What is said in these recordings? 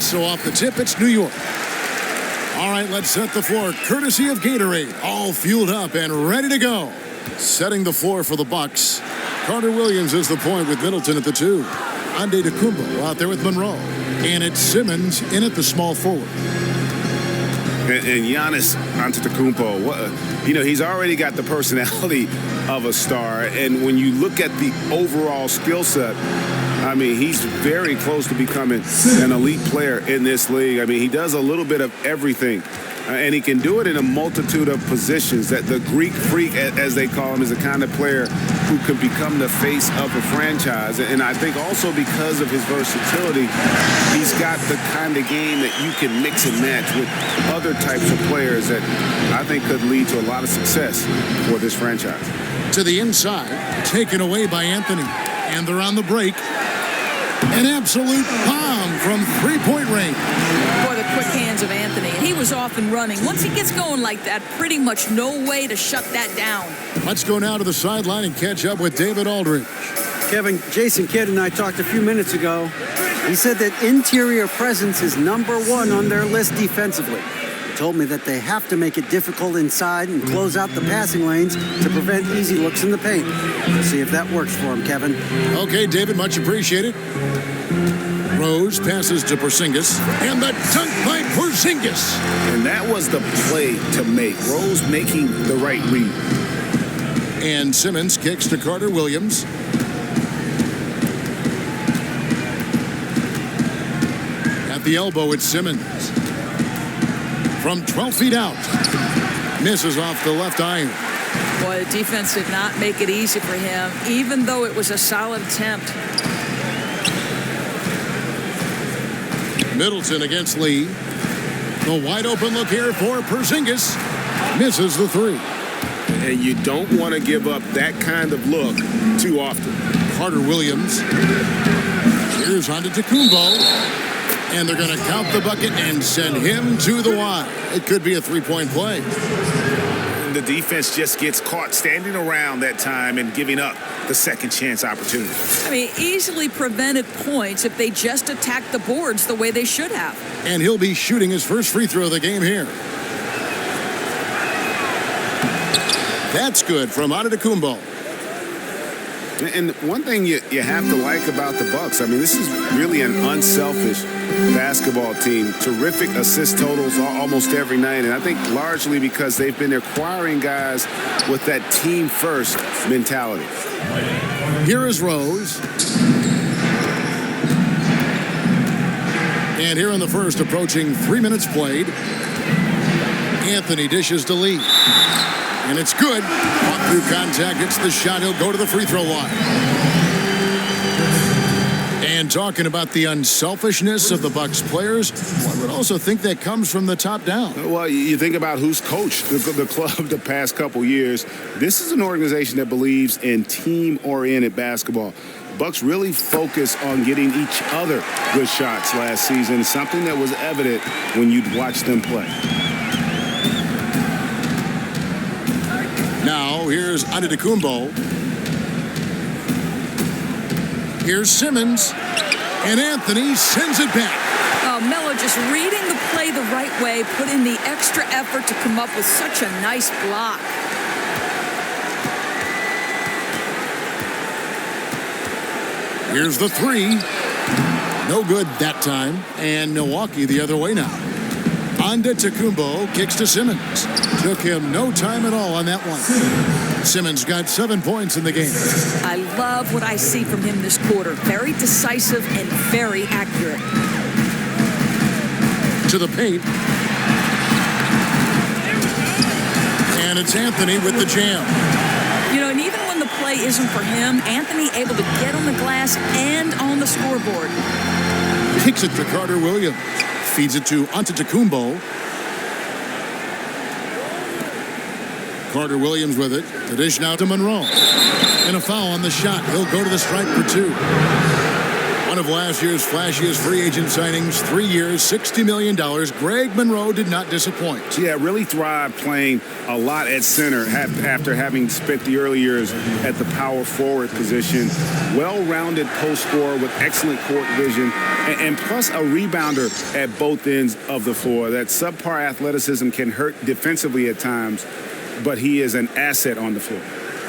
So off the tip, it's New York. All right, let's set the floor. Courtesy of Gatorade. All fueled up and ready to go. Setting the floor for the Bucks. Carter Williams is the point with Middleton at the 2. Antetokounmpo out there with Monroe. And it's Simmons in at the small forward. And Giannis Antetokounmpo, he's already got the personality of a star. And when you look at the overall skill set, I mean, he's very close to becoming an elite player in this league. I mean, he does a little bit of everything. And he can do it in a multitude of positions. That the Greek freak, as they call him, is the kind of player who could become the face of a franchise. And I think also because of his versatility, he's got the kind of game that you can mix and match with other types of players that I think could lead to a lot of success for this franchise. To the inside, taken away by Anthony. And they're on the break. An absolute bomb from three-point range. Boy, the quick hands of Anthony. And he was off and running. Once he gets going like that, pretty much no way to shut that down. Let's go now to the sideline and catch up with David Aldridge. Kevin, Jason Kidd and I talked a few minutes ago. He said that interior presence is #1 on their list defensively. He told me that they have to make it difficult inside and close out the passing lanes to prevent easy looks in the paint. We'll see if that works for him, Kevin. Okay, David, much appreciated. Rose passes to Porzingis, and the dunk by Porzingis. And that was the play to make. Rose making the right read. And Simmons kicks to Carter Williams. At the elbow, it's Simmons. From 12 feet out. Misses off the left iron. Boy, the defense did not make it easy for him, even though it was a solid attempt. Middleton against Lee. The wide open look here for Porzingis. Misses the 3. And you don't want to give up that kind of look too often. Carter Williams. Here's Antetokounmpo. And they're going to count the bucket and send him to the line. It could be a three-point play. The defense just gets caught standing around that time and giving up the second chance opportunity. I mean, easily prevented points if they just attacked the boards the way they should have. And he'll be shooting his first free throw of the game here. That's good from Antetokounmpo. And one thing you have to like about the Bucks, I mean, this is really an unselfish basketball team. Terrific assist totals almost every night. And I think largely because they've been acquiring guys with that team-first mentality. Here is Rose. And here in the first, approaching 3 minutes played. Anthony dishes to Lee. And it's good. Caught through contact. It's the shot. He'll go to the free throw line. And talking about the unselfishness of the Bucks players, one would also think that comes from the top down. Well, you think about who's coached the club the past couple years. This is an organization that believes in team-oriented basketball. Bucks really focus on getting each other good shots last season, something that was evident when you'd watch them play. Now, here's Antetokounmpo. Here's Simmons. And Anthony sends it back. Oh, Melo just reading the play the right way, put in the extra effort to come up with such a nice block. Here's the 3. No good that time. And Milwaukee the other way now. Antetokounmpo kicks to Simmons. Took him no time at all on that one. Simmons got 7 points in the game. I love what I see from him this quarter. Very decisive and very accurate. To the paint. And it's Anthony with the jam. You know, and even when the play isn't for him, Anthony able to get on the glass and on the scoreboard. Kicks it to Carter Williams. Feeds it to Antetokounmpo. Carter Williams with it. The dish now to Monroe. And a foul on the shot. He'll go to the stripe for 2. One One of last year's flashiest free agent signings, 3 years, $60 million. Greg Monroe did not disappoint. Yeah, really thrived playing a lot at center after having spent the early years at the power forward position. Well-rounded post scorer with excellent court vision and plus a rebounder at both ends of the floor. That subpar athleticism can hurt defensively at times, but he is an asset on the floor.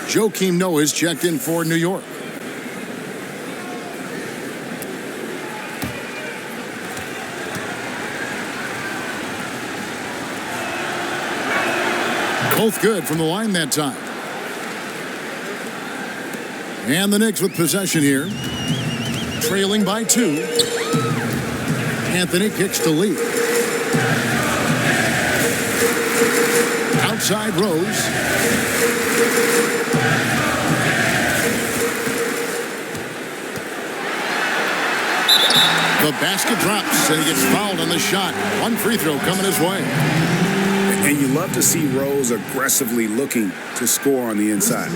Joakim Noah is checked in for New York. Both good from the line that time. And the Knicks with possession here. Trailing by 2. Anthony kicks to lead. Outside Rose. The basket drops and he gets fouled on the shot. One free throw coming his way. And you love to see Rose aggressively looking to score on the inside.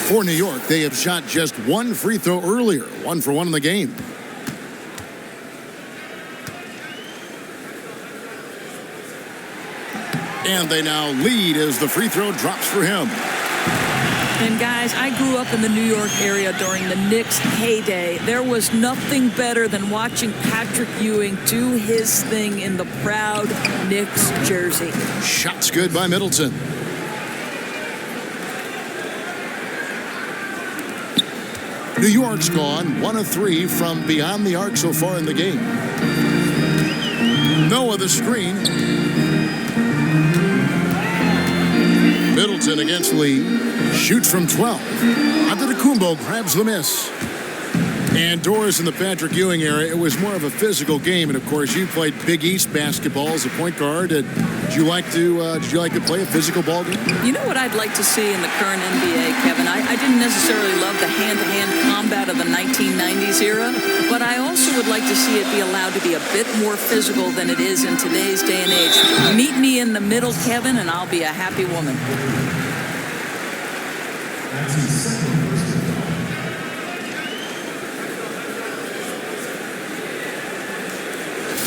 For New York, they have shot just one free throw earlier. 1 for 1 in the game. And they now lead as the free throw drops for him. And guys, I grew up in the New York area during the Knicks' heyday. There was nothing better than watching Patrick Ewing do his thing in the proud Knicks jersey. Shots good by Middleton. New York's gone 1 of 3 from beyond the arc so far in the game. Noah the screen. Middleton against Lee. Shoots from 12. Antetokounmpo grabs the miss. And Doris in the Patrick Ewing era, it was more of a physical game. And of course, you played Big East basketball as a point guard. Did you like to play a physical ball game? You know what I'd like to see in the current NBA, Kevin? I didn't necessarily love the hand-to-hand combat of the 1990s era, but I also would like to see it be allowed to be a bit more physical than it is in today's day and age. Meet me in the middle, Kevin, and I'll be a happy woman.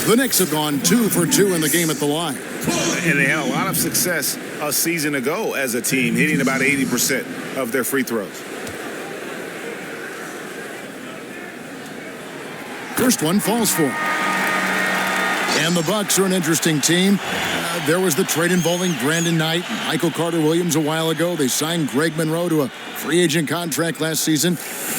The Knicks have gone 2 for 2 in the game at the line. And they had a lot of success a season ago as a team, hitting about 80% of their free throws. First one falls for him. And the Bucks are an interesting team. There was the trade involving Brandon Knight and Michael Carter-Williams a while ago. They signed Greg Monroe to a free agent contract last season.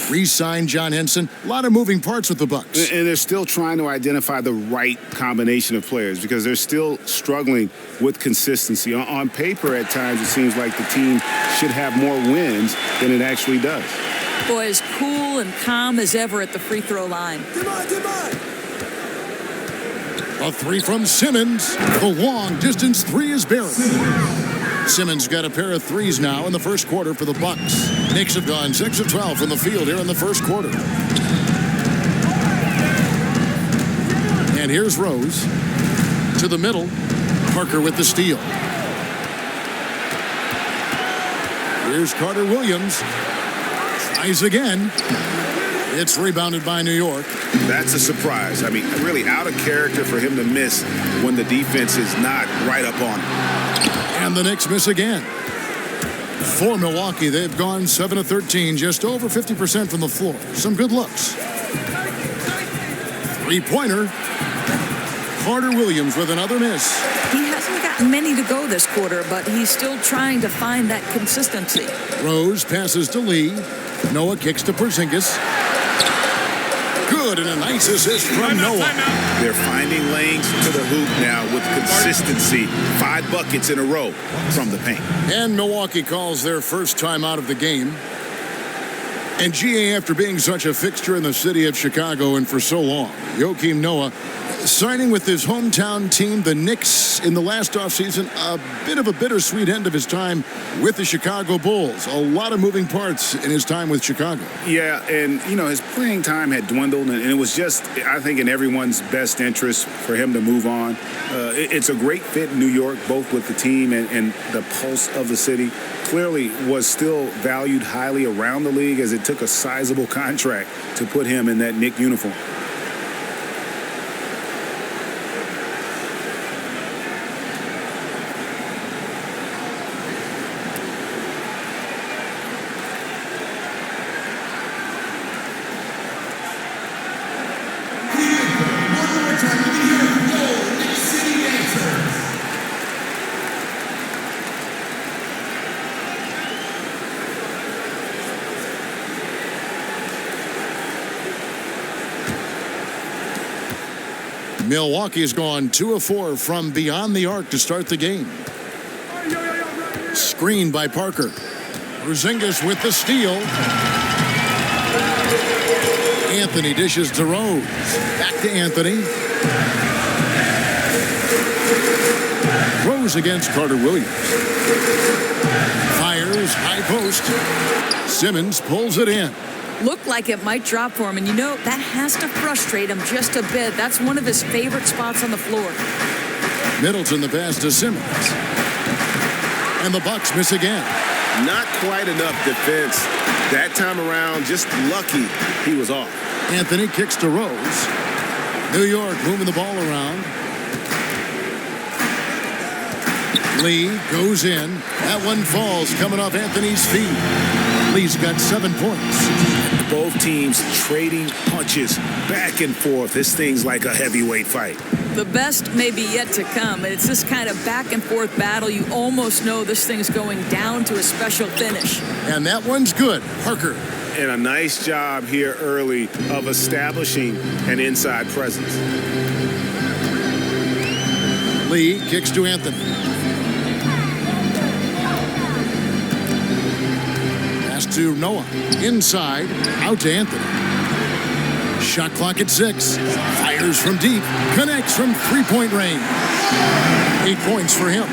Re-signed John Henson. A lot of moving parts with the Bucks. And they're still trying to identify the right combination of players because they're still struggling with consistency. On paper, at times, it seems like the team should have more wins than it actually does. Boy, as cool and calm as ever at the free throw line. A 3 from Simmons. The long-distance 3 is buried. Simmons got a pair of 3s now in the first quarter for the Bucks. Knicks have gone 6 of 12 from the field here in the first quarter. And here's Rose to the middle. Parker with the steal. Here's Carter-Williams. Tries again. It's rebounded by New York. That's a surprise. I mean, really out of character for him to miss when the defense is not right up on him. And the Knicks miss again. For Milwaukee, they've gone 7 of 13, just over 50% from the floor. Some good looks. Three-pointer. Carter-Williams with another miss. He hasn't gotten many to go this quarter, but he's still trying to find that consistency. Rose passes to Lee. Noah kicks to Porzingis. Good, and a nice assist from Noah. They're finding lanes to the hoop now with consistency. 5 buckets in a row from the paint. And Milwaukee calls their first time out of the game. And GA, after being such a fixture in the city of Chicago and for so long, Joakim Noah Signing with his hometown team, the Knicks, in the last offseason, a bit of a bittersweet end of his time with the Chicago Bulls. A lot of moving parts in his time with Chicago. Yeah, and, his playing time had dwindled, and it was just, I think, in everyone's best interest for him to move on. It's a great fit in New York, both with the team and the pulse of the city. Clearly was still valued highly around the league as it took a sizable contract to put him in that Knick uniform. Milwaukee has gone 2 of 4 from beyond the arc to start the game. Screened by Parker. Porzingis with the steal. Anthony dishes to Rose. Back to Anthony. Rose against Carter Williams. Fires, high post. Simmons pulls it in. Looked like it might drop for him, and that has to frustrate him just a bit. That's one of his favorite spots on the floor. Middleton the pass to Simmons. And the Bucks miss again. Not quite enough defense that time around. Just lucky he was off. Anthony kicks to Rose. New York moving the ball around. Lee goes in. That one falls coming off Anthony's feet. Lee's got 7 points. Both teams trading punches back and forth. This thing's like a heavyweight fight. The best may be yet to come. It's this kind of back and forth battle. You almost know this thing's going down to a special finish. And that one's good. Parker. And a nice job here early of establishing an inside presence. Lee kicks to Anthony. To Noah. Inside. Out to Anthony. Shot clock at 6. Fires from deep. Connects from three-point range. 8 points for him.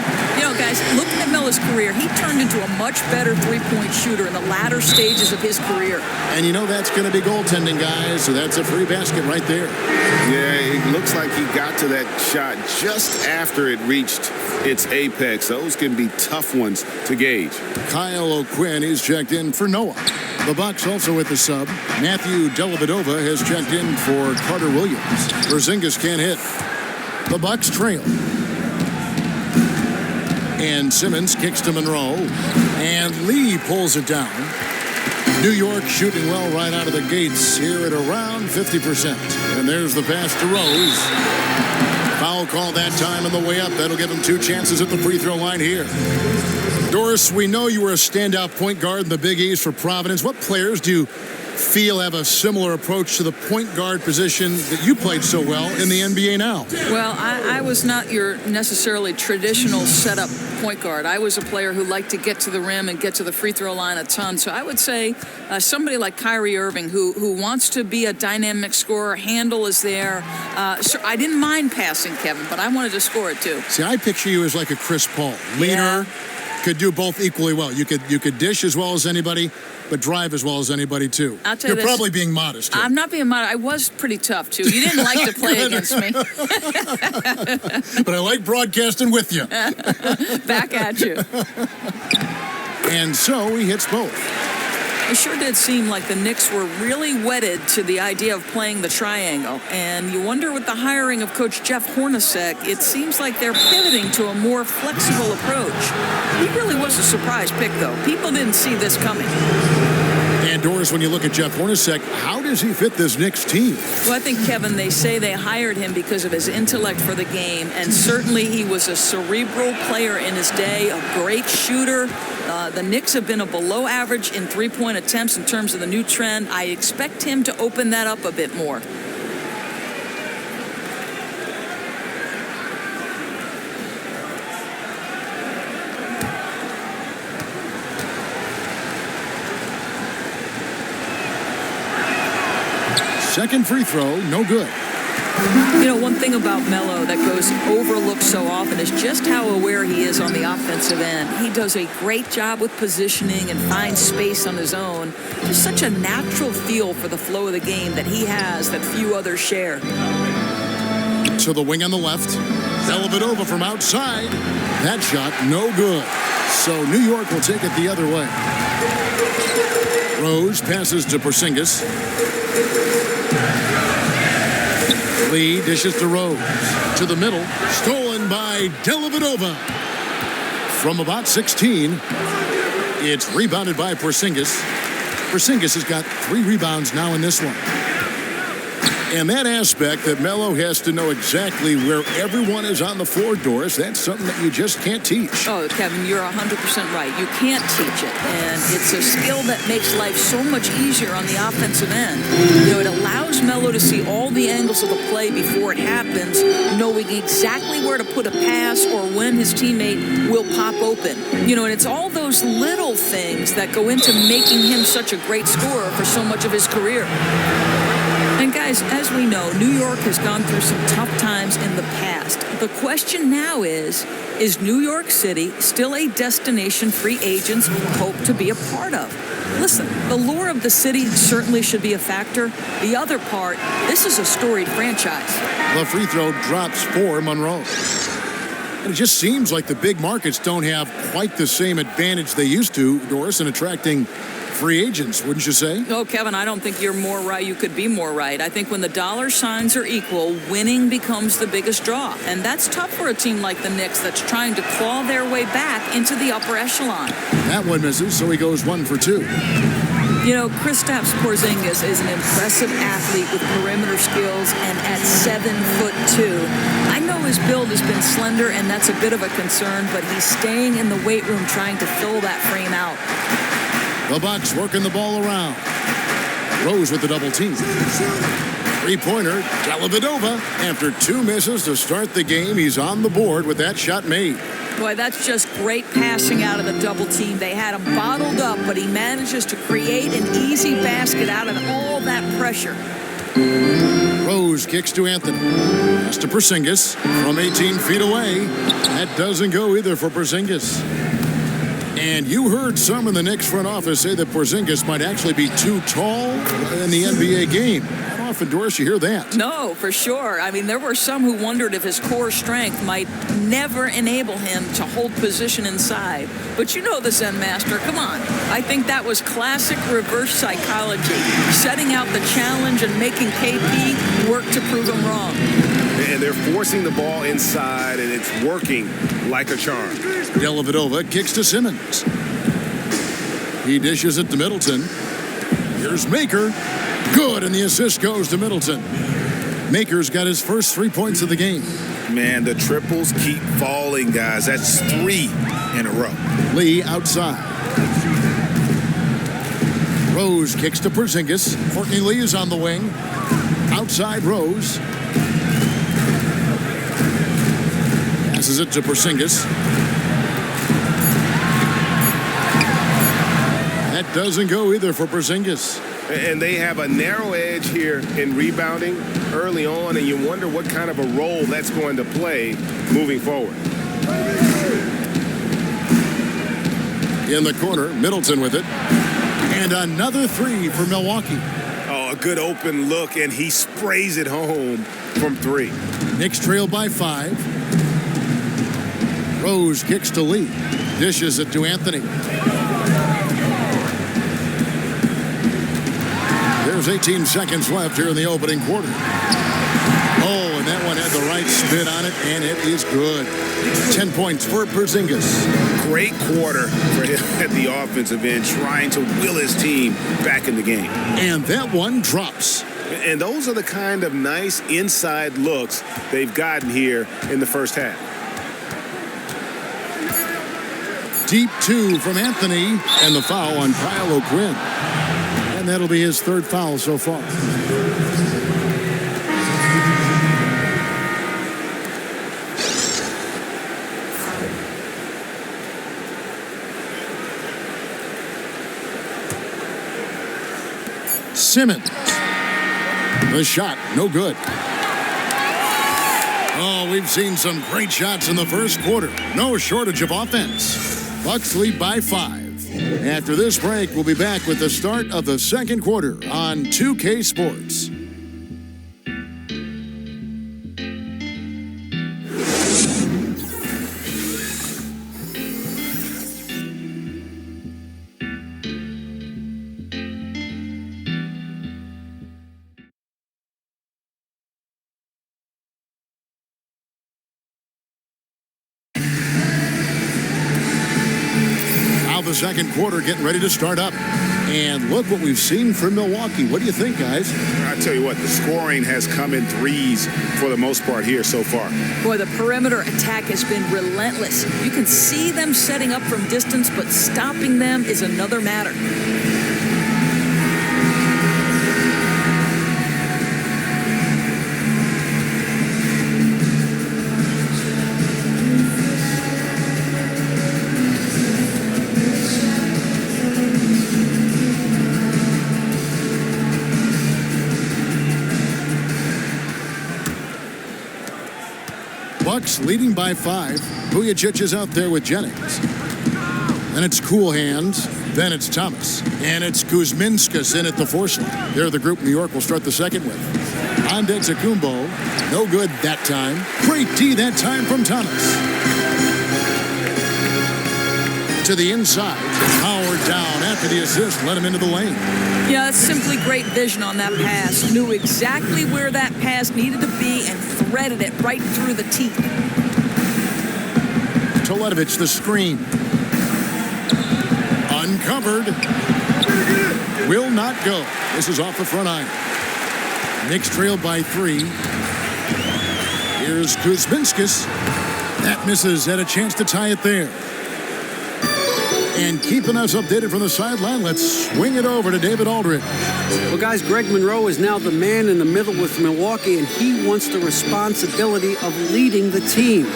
Guys, looking at Miller's career, he turned into a much better three-point shooter in the latter stages of his career. And that's going to be goaltending, guys, so that's a free basket right there. Yeah, it looks like he got to that shot just after it reached its apex. Those can be tough ones to gauge. Kyle O'Quinn is checked in for Noah. The Bucks also with the sub. Matthew Dellavedova has checked in for Carter Williams. Porzingis can't hit. The Bucks trail. And Simmons kicks to Monroe. And Lee pulls it down. New York shooting well right out of the gates here at around 50%. And there's the pass to Rose. Foul call that time on the way up. That'll give him 2 chances at the free throw line here. Doris, we know you were a standout point guard in the Big East for Providence. What players do you feel have a similar approach to the point guard position that you played so well in the NBA now? Well, I was not your necessarily traditional setup point guard. I was a player who liked to get to the rim and get to the free throw line a ton. So I would say somebody like Kyrie Irving who wants to be a dynamic scorer, handle is there. So I didn't mind passing, Kevin, but I wanted to score it too. See, I picture you as like a Chris Paul. Leader, yeah. Could do both equally well. You could dish as well as anybody, but drive as well as anybody too. I'll tell you You're probably being modest here. I'm not being modest. I was pretty tough too. You didn't like to play against me. But I like broadcasting with you. Back at you. And so he hits both. It sure did seem like the Knicks were really wedded to the idea of playing the triangle. And you wonder with the hiring of Coach Jeff Hornacek, it seems like they're pivoting to a more flexible approach. He really was a surprise pick, though. People didn't see this coming. And Doris, when you look at Jeff Hornacek, how does he fit this Knicks team? Well, I think, Kevin, they say they hired him because of his intellect for the game, and certainly he was a cerebral player in his day, a great shooter. The Knicks have been a below average in three-point attempts in terms of the new trend. I expect him to open that up a bit more. Second free throw, no good. You know, one thing about Melo that goes overlooked so often is just how aware he is on the offensive end. He does a great job with positioning and finds space on his own. Just such a natural feel for the flow of the game that he has that few others share. To the wing on the left. Dellavedova from outside. That shot, no good. So New York will take it the other way. Rose passes to Porzingis. Lee dishes to Rose. To the middle. Stolen by Dellavedova. From about 16. It's rebounded by Porzingis. Porzingis has got 3 rebounds now in this one. And that aspect that Melo has to know exactly where everyone is on the floor, Doris, that's something that you just can't teach. Oh, Kevin, you're 100% right. You can't teach it. And it's a skill that makes life so much easier on the offensive end. You know, it allows Melo to see all the angles of the play before it happens, knowing exactly where to put a pass or when his teammate will pop open. You know, and it's all those little things that go into making him such a great scorer for so much of his career. And guys, as we know, New York has gone through some tough times in the past. The question now is New York City still a destination free agents hope to be a part of? Listen, the lure of the city certainly should be a factor. The other part, this is a storied franchise. The free throw drops for Monroe. And it just seems like the big markets don't have quite the same advantage they used to, Doris, in attracting free agents, wouldn't you say? Oh, Kevin, I don't think you're more right. You could be more right. I think when the dollar signs are equal, winning becomes the biggest draw. And that's tough for a team like the Knicks that's trying to claw their way back into the upper echelon. That one misses, so he goes 1 for 2. You know, Kristaps Porzingis is an impressive athlete with perimeter skills, and at 7'2". I know his build has been slender, and that's a bit of a concern, but he's staying in the weight room trying to fill that frame out. The Bucks working the ball around. Rose with the double team. Three-pointer, Dellavedova. After 2 misses to start the game, he's on the board with that shot made. Boy, that's just great passing out of the double team. They had him bottled up, but he manages to create an easy basket out of all that pressure. Rose kicks to Anthony. Pass to Porzingis from 18 feet away. That doesn't go either for Porzingis. And you heard some in the Knicks front office say that Porzingis might actually be too tall in the NBA game. How often, Doris, you hear that? No, for sure. I mean, there were some who wondered if his core strength might never enable him to hold position inside. But you know the Zen Master. Come on. I think that was classic reverse psychology. Setting out the challenge and making KP work to prove him wrong. And they're forcing the ball inside, and it's working like a charm. Dellavedova kicks to Simmons. He dishes it to Middleton. Here's Maker. Good, and the assist goes to Middleton. Maker's got his first 3 points of the game. Man, the triples keep falling, guys. That's 3 in a row. Lee outside. Rose kicks to Porzingis. Courtney Lee is on the wing. Outside Rose. Passes it to Porzingis. That doesn't go either for Porzingis. And they have a narrow edge here in rebounding early on, and you wonder what kind of a role that's going to play moving forward. In the corner, Middleton with it. And another 3 for Milwaukee. Oh, a good open look, and he sprays it home from 3. Knicks trail by 5. Rose kicks to Lee. Dishes it to Anthony. There's 18 seconds left here in the opening quarter. Oh, and that one had the right spin on it, and it is good. 10 points for Porzingis. Great quarter for him at the offensive end, trying to will his team back in the game. And that one drops. And those are the kind of nice inside looks they've gotten here in the first half. Deep 2 from Anthony, and the foul on Kyle O'Quinn. And that'll be his 3rd foul so far. Simmons. The shot, no good. Oh, we've seen some great shots in the first quarter. No shortage of offense. Bucks lead by 5. After this break, we'll be back with the start of the second quarter on 2K Sports. The second quarter getting ready to start up. And look what we've seen from Milwaukee. What do you think, guys? I tell you what, the scoring has come in threes for the most part here so far. Boy, the perimeter attack has been relentless. You can see them setting up from distance, but stopping them is another matter. Bucks leading by 5. Vujacic is out there with Jennings. Then it's Cool Hands. Then it's Thomas. And it's Kuzminskas in at the force line. They're the group New York will start the second with. Antetokounmpo. No good that time. Great D that time from Thomas. To the inside. Howard down after the assist. Let him into the lane. Yeah, it's simply great vision on that pass. Knew exactly where that pass needed to be and threaded it right through the teeth. Teletovic, the screen. Uncovered. Will not go. This is off the front iron. Knicks trailed by 3. Here's Kuzminskas. That misses. Had a chance to tie it there. And keeping us updated from the sideline, let's swing it over to David Aldridge. Well, guys, Greg Monroe is now the man in the middle with Milwaukee, and he wants the responsibility of leading the team.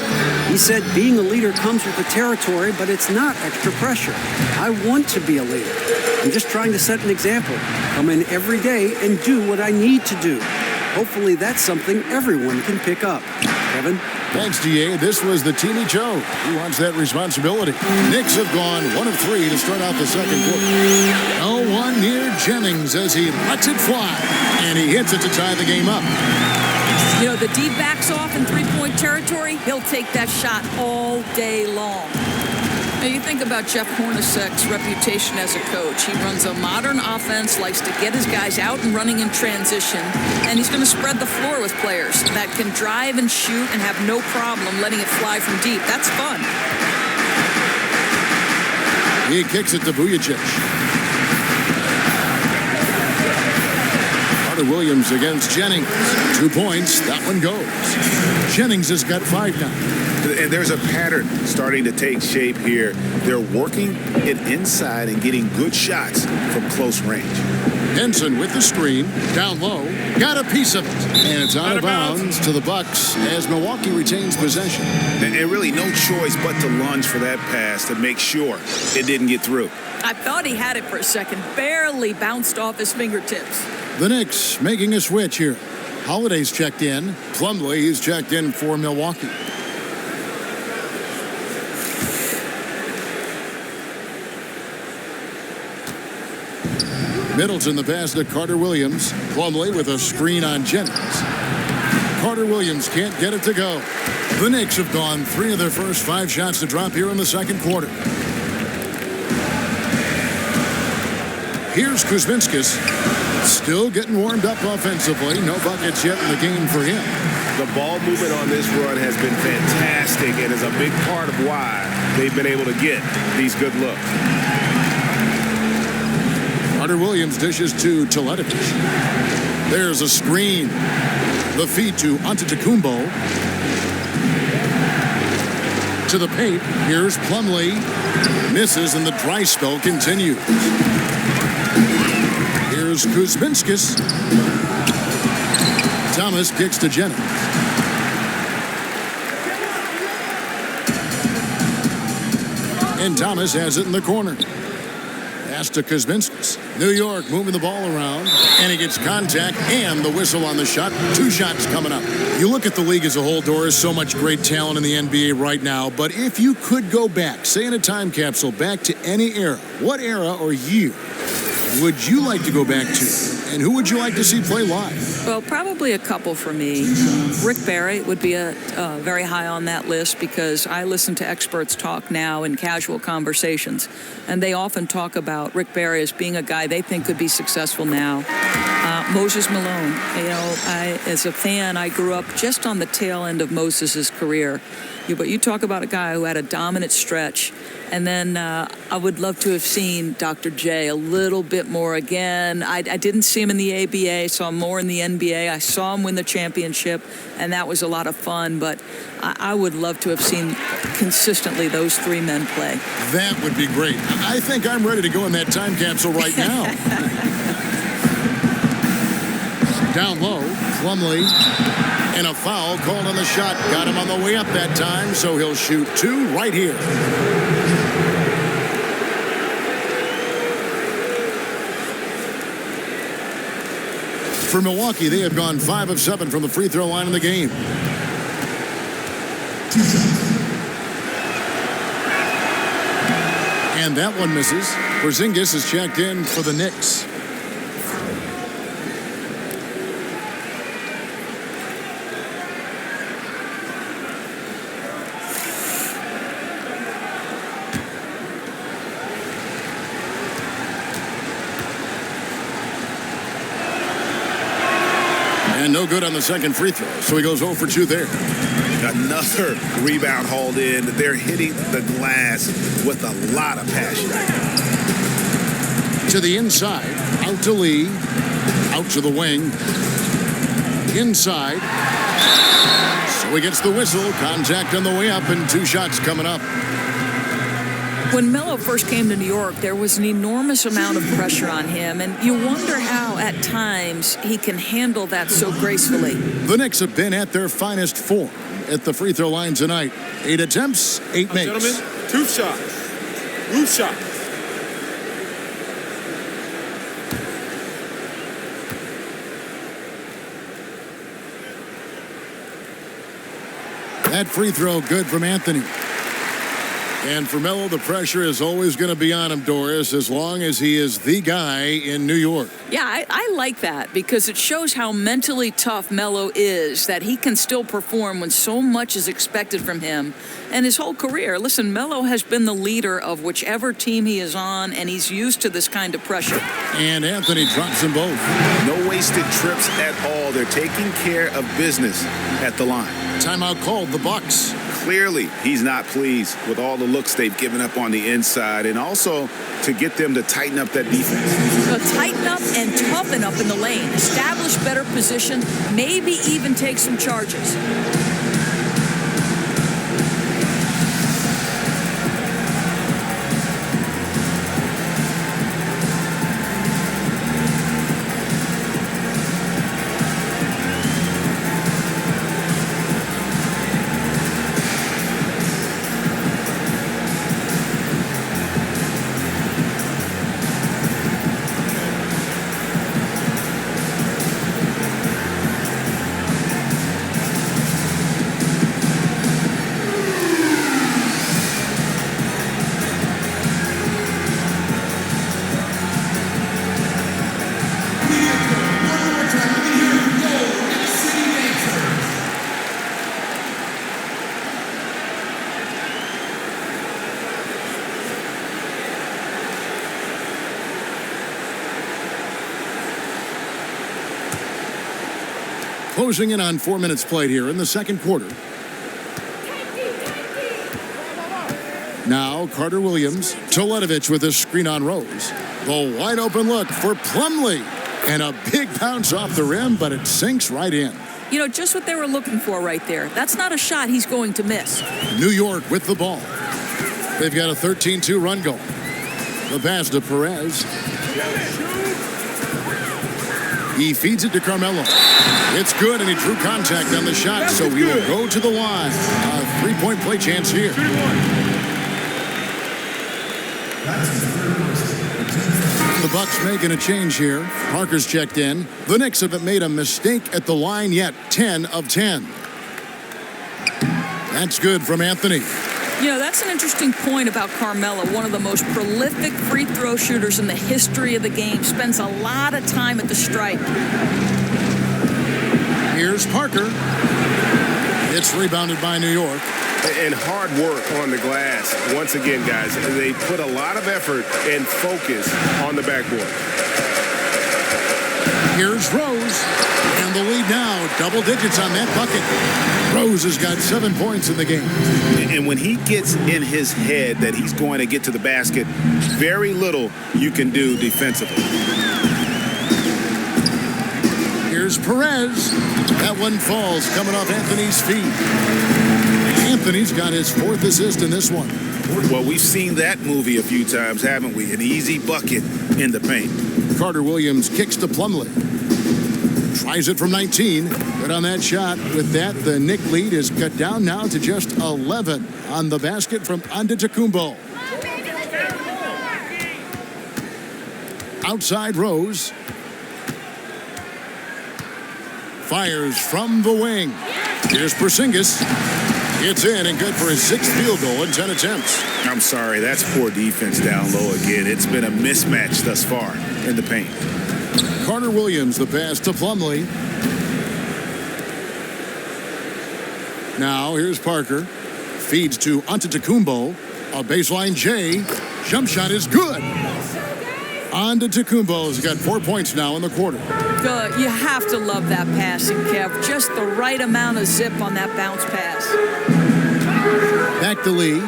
He said being a leader comes with the territory, but it's not extra pressure. I want to be a leader. I'm just trying to set an example. Come in every day and do what I need to do. Hopefully that's something everyone can pick up. Kevin? Thanks, DA. This was the team he chose. He wants that responsibility. Knicks have gone 1 of 3 to start out the second quarter. No one near Jennings as he lets it fly. And he hits it to tie the game up. You know, the D backs off in three-point territory. He'll take that shot all day long. Now, you think about Jeff Hornacek's reputation as a coach. He runs a modern offense, likes to get his guys out and running in transition, and he's going to spread the floor with players that can drive and shoot and have no problem letting it fly from deep. That's fun. He kicks it to Vujacic. Carter Williams against Jennings. 2 points. That one goes. Jennings has got 5 now. And there's a pattern starting to take shape here. They're working it inside and getting good shots from close range. Henson with the screen, down low, got a piece of it. And it's out of bounds to the Bucks as Milwaukee retains possession. And really no choice but to lunge for that pass to make sure it didn't get through. I thought he had it for a second, barely bounced off his fingertips. The Knicks making a switch here. Holiday's checked in. Plumlee is checked in for Milwaukee. Middleton the pass to Carter Williams. Plumlee with a screen on Jennings. Carter Williams can't get it to go. The Knicks have gone 3 of their first 5 shots to drop here in the second quarter. Here's Kuzminskas. Still getting warmed up offensively. No buckets yet in the game for him. The ball movement on this run has been fantastic and is a big part of why they've been able to get these good looks. Carter Williams dishes to Teletovic. There's a screen. The feed to Antetokounmpo. To the paint. Here's Plumlee. Misses and the dry spell continues. Here's Kuzminskas. Thomas kicks to Jennings. And Thomas has it in the corner. Pass to Kuzminskis. New York moving the ball around, and he gets contact and the whistle on the shot. 2 shots coming up. You look at the league as a whole, Doris, so much great talent in the NBA right now, but if you could go back, say in a time capsule, back to any era, what era or year would you like to go back to? And who would you like to see play live? Well, probably a couple for me. Rick Barry would be very high on that list because I listen to experts talk now in casual conversations, and they often talk about Rick Barry as being a guy they think could be successful now. Moses Malone, as a fan, I grew up just on the tail end of Moses's career. But you talk about a guy who had a dominant stretch. And then I would love to have seen Dr. J a little bit more again. I didn't see him in the ABA, saw him more in the NBA. I saw him win the championship, and that was a lot of fun. But I would love to have seen consistently those 3 men play. That would be great. I think I'm ready to go in that time capsule right now. Down low, Plumlee. And a foul called on the shot. Got him on the way up that time, so he'll shoot 2 right here. For Milwaukee, they have gone 5 of 7 from the free throw line in the game. And that one misses. Porzingis is checked in for the Knicks. And no good on the second free throw, so he goes 0 for 2 there. Another rebound hauled in. They're hitting the glass with a lot of passion. To the inside, out to Lee, out to the wing, inside. So he gets the whistle, contact on the way up, and 2 shots coming up. When Melo first came to New York, there was an enormous amount of pressure on him, and you wonder how, at times, he can handle that so gracefully. The Knicks have been at their finest form at the free throw line tonight. 8 attempts, 8 makes. Gentlemen, 2 shots. 2 shots. That free throw good from Anthony. And for Melo, the pressure is always going to be on him, Doris, as long as he is the guy in New York. Yeah, I like that because it shows how mentally tough Melo is, that he can still perform when so much is expected from him. And his whole career, listen, Melo has been the leader of whichever team he is on, and he's used to this kind of pressure. And Anthony drops them both. No wasted trips at all. They're taking care of business at the line. Timeout called, the Bucks. Clearly, he's not pleased with all the looks they've given up on the inside, and also to get them to tighten up that defense. So tighten up and toughen up in the lane. Establish better position, maybe even take some charges. Closing in on 4 minutes played here in the second quarter. Now Carter Williams, Toledovich with a screen on Rose. The wide open look for Plumlee. And a big bounce off the rim, but it sinks right in. You know, just what they were looking for right there. That's not a shot he's going to miss. New York with the ball. They've got a 13-2 run going. The pass to Perez. He feeds it to Carmelo. It's good, and he drew contact on the shot, so he will go to the line. A 3-point play chance here. The Bucks making a change here. Parker's checked in. The Knicks haven't made a mistake at the line yet. 10 of 10. That's good from Anthony. You know, that's an interesting point about Carmelo, one of the most prolific free throw shooters in the history of the game. Spends a lot of time at the stripe. Here's Parker. It's rebounded by New York. And hard work on the glass. Once again, guys, they put a lot of effort and focus on the backboard. Here's Rose. And the lead now, double digits on that bucket. Rose has got 7 points in the game. And when he gets in his head that he's going to get to the basket, very little you can do defensively. Here's Perez. That one falls coming off Anthony's feet. Anthony's got his 4th assist in this one. Well, we've seen that movie a few times, haven't we? An easy bucket in the paint. Carter Williams kicks to Plumlee. Tries it from 19. Good on that shot. With that, the Knick lead is cut down now to just 11 on the basket from Antetokounmpo. Outside Rose. Fires from the wing. Here's Porzingis. It's in and good for his 6th field goal in 10 attempts. I'm sorry, that's poor defense down low again. It's been a mismatch thus far in the paint. Carter Williams, the pass to Plumlee. Now here's Parker. Feeds to Antetokounmpo. A baseline J. Jump shot is good. Antetokounmpo's got 4 points now in the quarter. You have to love that passing, Kev. Just the right amount of zip on that bounce pass. Back to Lee.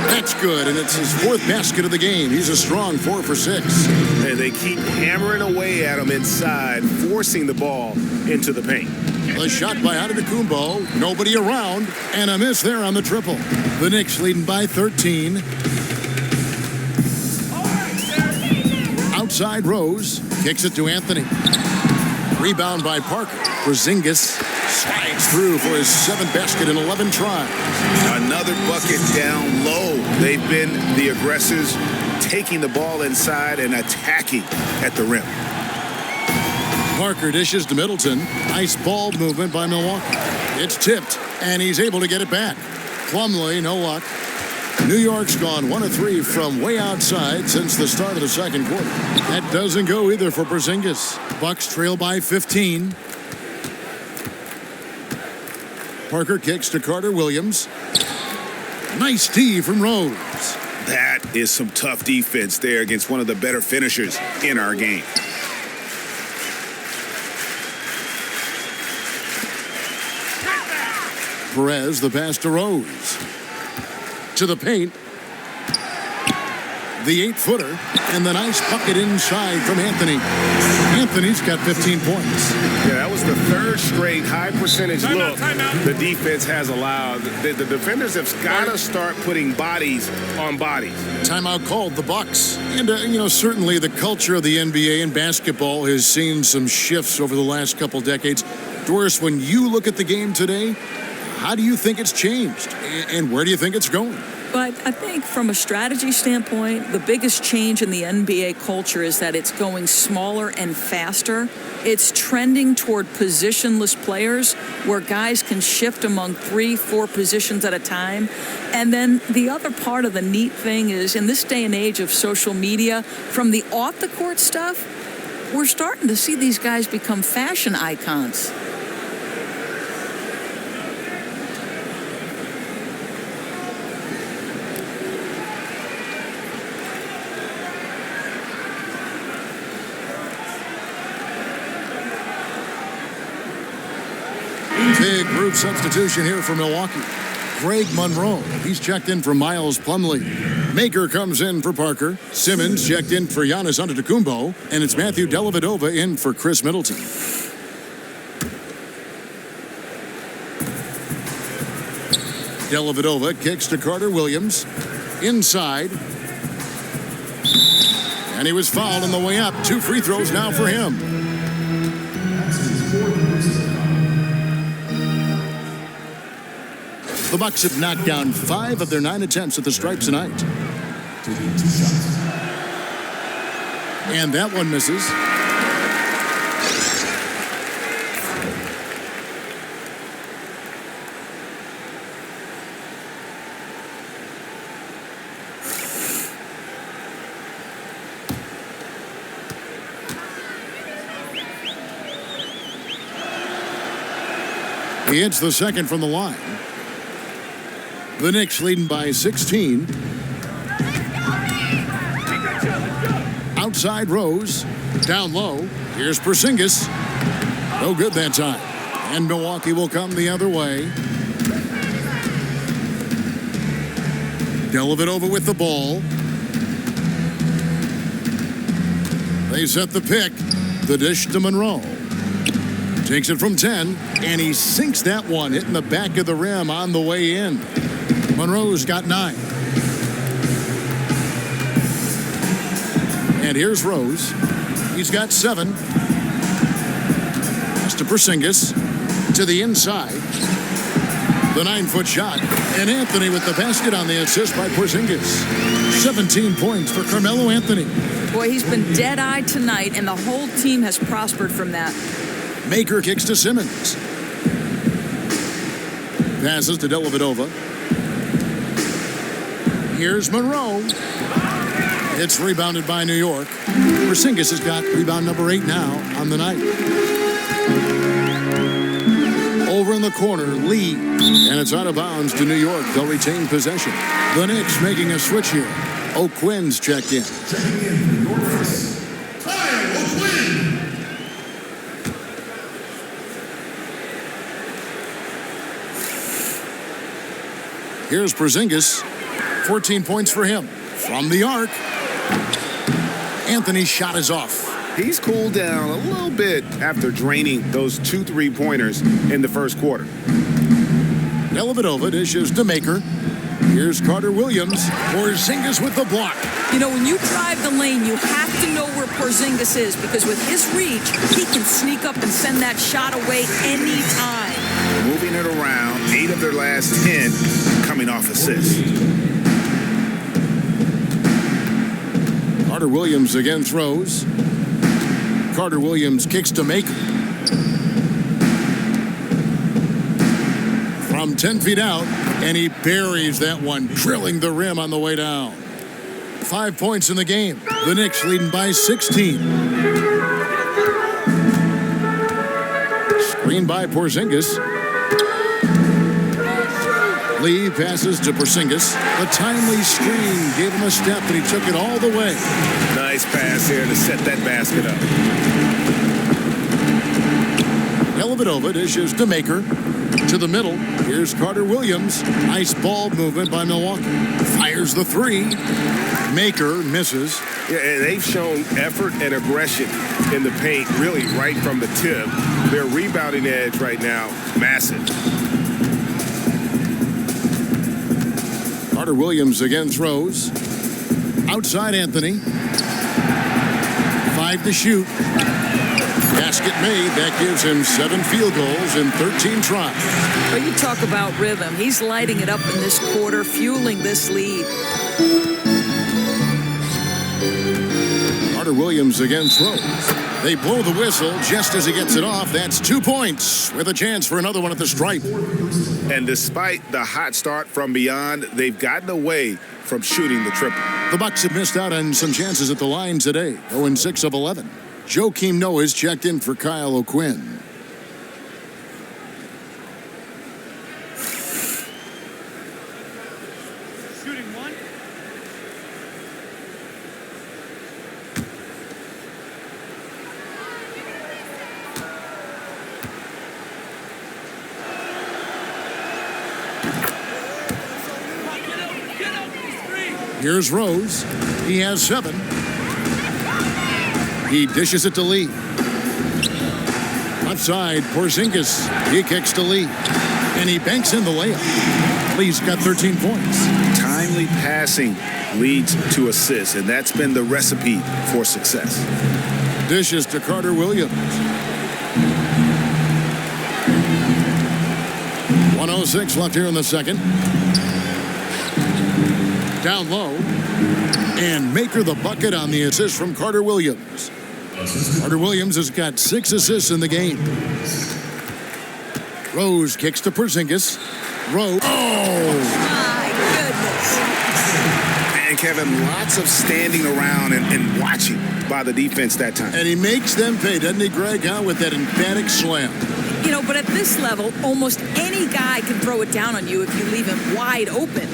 That's good, and it's his 4th basket of the game. He's a strong 4 for 6. And they keep hammering away at him inside, forcing the ball into the paint. A shot by Antetokounmpo. Nobody around, and a miss there on the triple. The Knicks leading by 13. Outside Rose. Kicks it to Anthony. Rebound by Parker. Porzingis slides through for his 7th basket in 11 tries. Another bucket down low. They've been the aggressors, taking the ball inside and attacking at the rim. Parker dishes to Middleton. Nice ball movement by Milwaukee. It's tipped, and he's able to get it back. Plumlee, no luck. New York's gone 1 of 3 from way outside since the start of the second quarter. That doesn't go either for Porzingis. Bucks trail by 15. Parker kicks to Carter Williams. Nice D from Rose. That is some tough defense there against one of the better finishers in our game. Perez, the pass to Rose. To the paint. The 8-footer. And the nice bucket inside from Anthony. Anthony's got 15 points. Yeah, that was the 3rd straight high percentage look the defense has allowed. The defenders have got to start putting bodies on bodies. Timeout called, the Bucks. And, certainly the culture of the NBA and basketball has seen some shifts over the last couple decades. Doris, when you look at the game today, how do you think it's changed? And where do you think it's going? But I think from a strategy standpoint, the biggest change in the NBA culture is that it's going smaller and faster. It's trending toward positionless players where guys can shift among 3-4 positions at a time. And then the other part of the neat thing is in this day and age of social media, from the off-the-court stuff, we're starting to see these guys become fashion icons. Big group substitution here for Milwaukee. Greg Monroe, he's checked in for Miles Plumlee. Maker comes in for Parker. Simmons checked in for Giannis Antetokounmpo. And it's Matthew Dellavedova in for Chris Middleton. Dellavedova kicks to Carter Williams. Inside. And he was fouled on the way up. 2 free throws now for him. The Bucks have knocked down 5 of their 9 attempts at the stripe tonight. And that one misses. He hits the second from the line. The Knicks leading by 16. Outside Rose. Down low. Here's Porzingis. No good that time. And Milwaukee will come the other way. Dellavedova with the ball. They set the pick. The dish to Monroe. Takes it from 10, and he sinks that one, hitting the back of the rim on the way in. Monroe's got 9. And here's Rose. He's got 7. Pass to Porzingis. To the inside. The 9-foot shot. And Anthony with the basket on the assist by Porzingis. 17 points for Carmelo Anthony. Boy, he's been dead-eyed tonight, and the whole team has prospered from that. Maker kicks to Simmons. Passes to Dellavedova. Here's Monroe. It's rebounded by New York. Porzingis has got rebound number 8 now on the night. Over in the corner, Lee. And it's out of bounds to New York. They'll retain possession. The Knicks making a switch here. O'Quinn's checked in. Here's Porzingis. 14 points for him. From the arc. Anthony's shot is off. He's cooled down a little bit after draining those 2 3-pointers in the first quarter. Dellavedova dishes to Maker. Here's Carter Williams. Porzingis with the block. You know, when you drive the lane, you have to know where Porzingis is, because with his reach, he can sneak up and send that shot away anytime. Moving it around, 8 of their last 10 coming off assists. Carter Williams again throws. Carter Williams kicks to Maker. From 10 feet out, and he buries that one, drilling the rim on the way down. 5 points in the game. The Knicks leading by 16. Screen by Porzingis. Lee passes to Porzingis. The timely screen gave him a step, and he took it all the way. Nice pass here to set that basket up. Dellavedova dishes to Maker. To the middle. Here's Carter Williams. Nice ball movement by Milwaukee. Fires the 3. Maker misses. Yeah, and they've shown effort and aggression in the paint, really right from the tip. Their rebounding edge right now, massive. Carter Williams again throws. Outside Anthony. 5 to shoot. Basket made. That gives him 7 field goals in 13 tries. But you talk about rhythm. He's lighting it up in this quarter, fueling this lead. Carter Williams again throws. They blow the whistle just as he gets it off. That's 2 points with a chance for another one at the stripe. And despite the hot start from beyond, they've gotten away from shooting the triple. The Bucks have missed out on some chances at the line today. 0-6 of 11. Joakim Noah's checked in for Kyle O'Quinn. Shooting 1. Here's Rose. He has 7. He dishes it to Lee. Left side, Porzingis. He kicks to Lee. And he banks in the layup. Lee's got 13 points. Timely passing leads to assists, and that's been the recipe for success. Dishes to Carter Williams. 1:06 left here in the second. Down low. And Maker the bucket on the assist from Carter Williams. Carter Williams has got 6 assists in the game. Rose kicks to Porzingis. Rose. Oh! My goodness. And Kevin, lots of standing around and watching by the defense that time. And he makes them pay, doesn't he, Greg, with that emphatic slam. You know, but at this level, almost any guy can throw it down on you if you leave him wide open.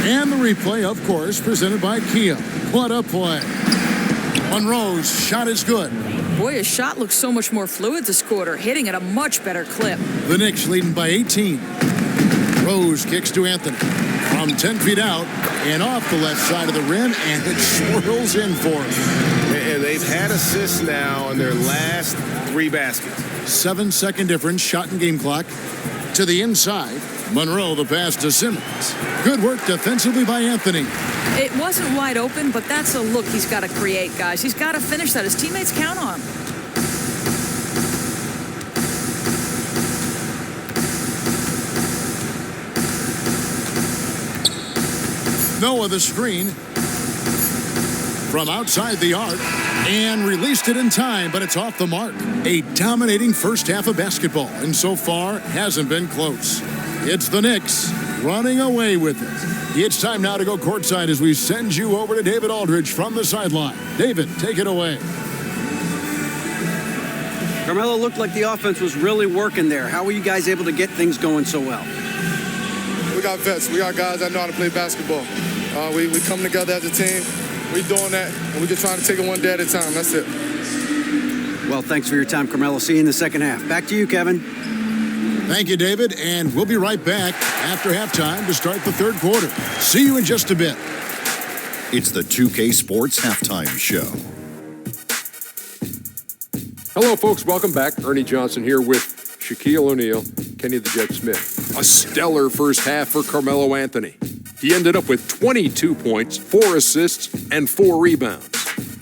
And the replay, of course, presented by Kia. What a play. Monroe's shot is good. Boy, his shot looks so much more fluid this quarter, hitting at a much better clip. The Knicks leading by 18. Rose kicks to Anthony. From 10 feet out and off the left side of the rim, and it swirls in for him. And they've had assists now in their last 3 baskets. 7-second difference, shot and game clock. To the inside, Monroe the pass to Simmons. Good work defensively by Anthony. It wasn't wide open, but that's a look he's got to create, guys. He's got to finish that. His teammates count on him. Noah the screen from outside the arc and released it in time, but it's off the mark. A dominating first half of basketball, and so far hasn't been close. It's the Knicks running away with it. It's time now to go courtside as we send you over to David Aldridge from the sideline. David, take it away. Carmelo, looked like the offense was really working there. How were you guys able to get things going so well? We got vets. We got guys that know how to play basketball. We come together as a team. We're doing that, and we're just trying to take it one day at a time. That's it. Well, thanks for your time, Carmelo. See you in the second half. Back to you, Kevin. Thank you, David, and we'll be right back after halftime to start the third quarter. See you in just a bit. It's the 2K Sports Halftime Show. Hello, folks. Welcome back. Ernie Johnson here with Shaquille O'Neal, Kenny the Jet Smith. A stellar first half for Carmelo Anthony. He ended up with 22 points, 4 assists, and 4 rebounds.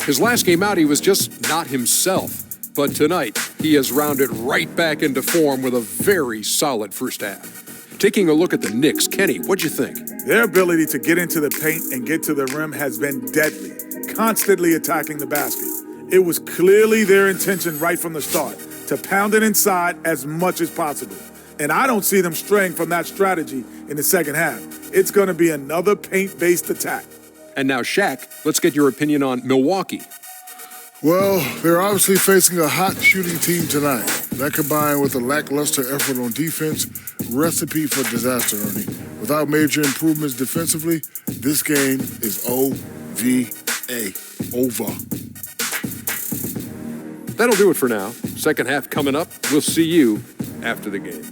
His last game out, he was just not himself. But tonight, he has rounded right back into form with a very solid first half. Taking a look at the Knicks, Kenny, what'd you think? Their ability to get into the paint and get to the rim has been deadly, constantly attacking the basket. It was clearly their intention right from the start to pound it inside as much as possible. And I don't see them straying from that strategy in the second half. It's going to be another paint-based attack. And now, Shaq, let's get your opinion on Milwaukee. Well, they're obviously facing a hot shooting team tonight. That combined with a lackluster effort on defense, recipe for disaster, Ernie. Without major improvements defensively, this game is OVA. Over. That'll do it for now. Second half coming up. We'll see you after the game.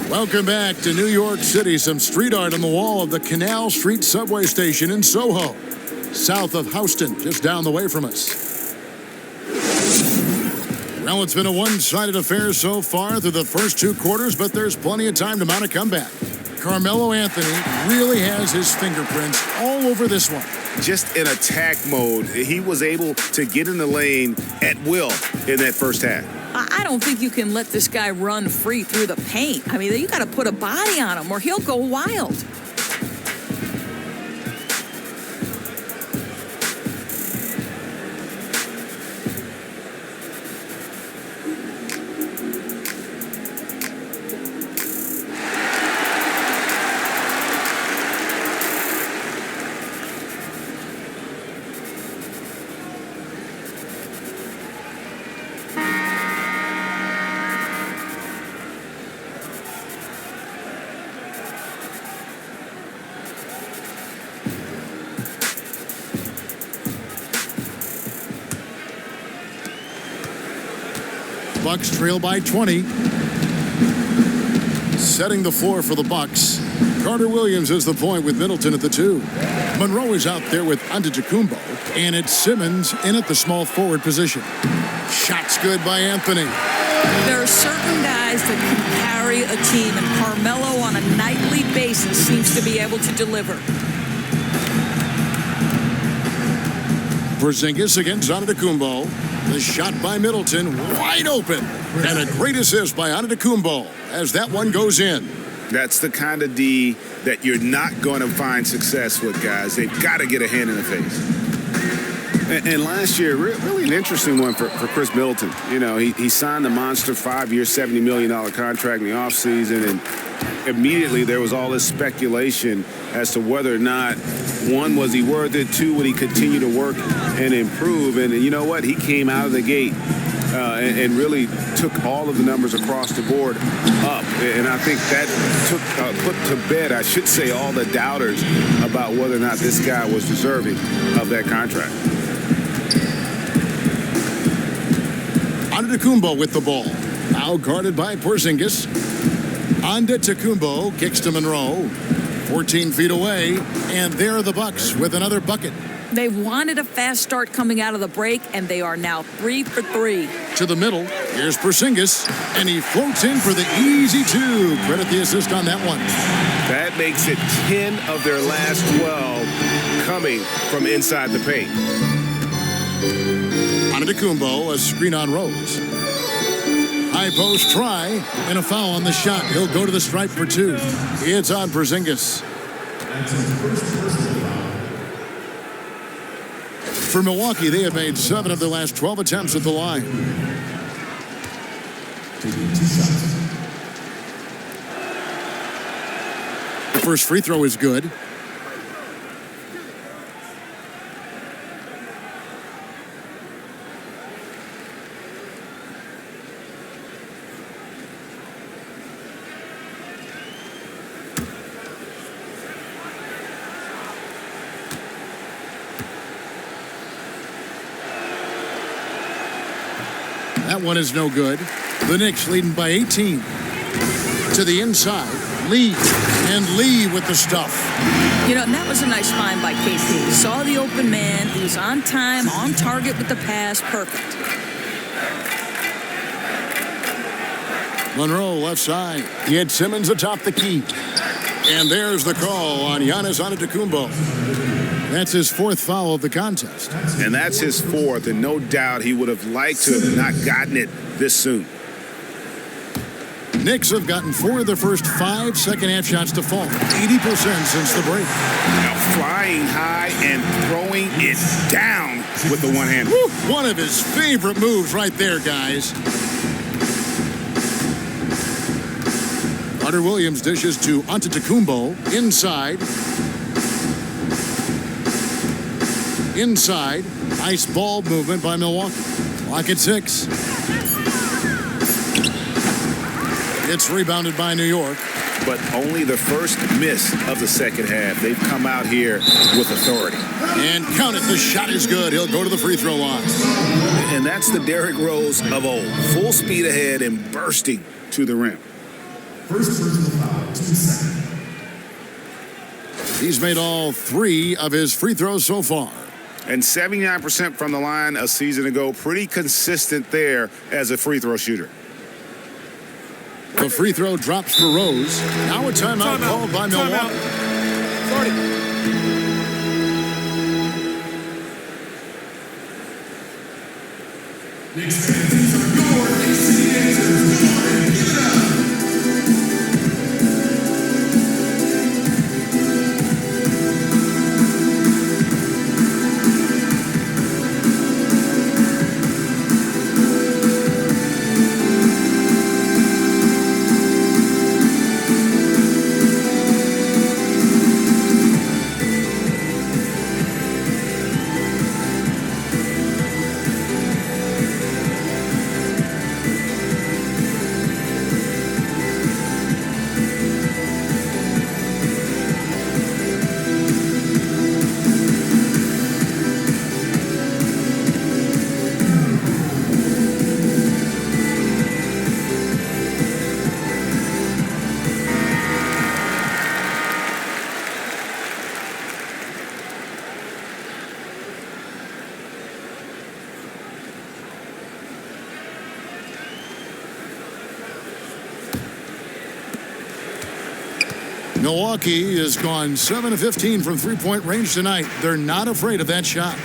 Welcome back to New York City. Some street art on the wall of the Canal Street subway station in Soho, south of Houston, just down the way from us. Well, it's been a one-sided affair so far through the first 2 quarters, but there's plenty of time to mount a comeback. Carmelo Anthony really has his fingerprints all over this one. Just in attack mode, he was able to get in the lane at will in that first half. I don't think you can let this guy run free through the paint. I mean, you got to put a body on him or he'll go wild. Bucks trail by 20. Setting the floor for the Bucks. Carter Williams is the point with Middleton at the 2. Monroe is out there with Antetokounmpo, and it's Simmons in at the small forward position. Shots good by Anthony. There are certain guys that can carry a team, and Carmelo on a nightly basis seems to be able to deliver. Porzingis against Antetokounmpo. The shot by Middleton, wide open. And a great assist by Antetokounmpo as that one goes in. That's the kind of D that you're not going to find success with, guys. They've got to get a hand in the face. And last year, really an interesting one for Chris Middleton. You know, he signed the monster 5-year, $70 million contract in the offseason, and immediately there was all this speculation as to whether or not, one, was he worth it, two, would he continue to work and improve? And you know what? He came out of the gate and really took all of the numbers across the board up. And I think that put to bed, I should say, all the doubters about whether or not this guy was deserving of that contract. Antetokounmpo with the ball. Now guarded by Porzingis. Antetokounmpo kicks to Monroe. 14 feet away. And there are the Bucks with another bucket. They wanted a fast start coming out of the break, and they are now 3 for 3. To the middle. Here's Porzingis. And he floats in for the easy two. Credit the assist on that one. That makes it 10 of their last 12 coming from inside the paint. Antetokounmpo, a screen on Rose. High post try and a foul on the shot. He'll go to the stripe for two. It's on Porzingis. For Milwaukee, they have made 7 of their last 12 attempts at the line. The first free throw is good. That one is no good. The Knicks leading by 18. To the inside. Lee. And Lee with the stuff. You know, and that was a nice find by KP. Saw the open man. He was on time, on target with the pass. Perfect. Monroe left side. He had Simmons atop the key. And there's the call on Giannis Antetokounmpo. That's his 4th foul of the contest. And that's his 4th, and no doubt he would have liked to have not gotten it this soon. Knicks have gotten 4 of their first 5 second-half shots to fall. 80% since the break. Now flying high and throwing it down with the one hand. One of his favorite moves right there, guys. Carter Williams dishes to Antetokounmpo. Inside. Inside. Nice ball movement by Milwaukee. Clock at 6. It's rebounded by New York. But only the first miss of the second half. They've come out here with authority. And count it. The shot is good. He'll go to the free throw line. And that's the Derrick Rose of old. Full speed ahead and bursting to the rim. First personal foul, 2 seconds. He's made all 3 of his free throws so far. And 79% from the line a season ago. Pretty consistent there as a free throw shooter. The free throw drops for Rose. Now a timeout called by Milwaukee. Knicks fans are your Knicks City answers. Go ahead and give it up. Milwaukee has gone 7 of 15 from three-point range tonight. They're not afraid of that shot.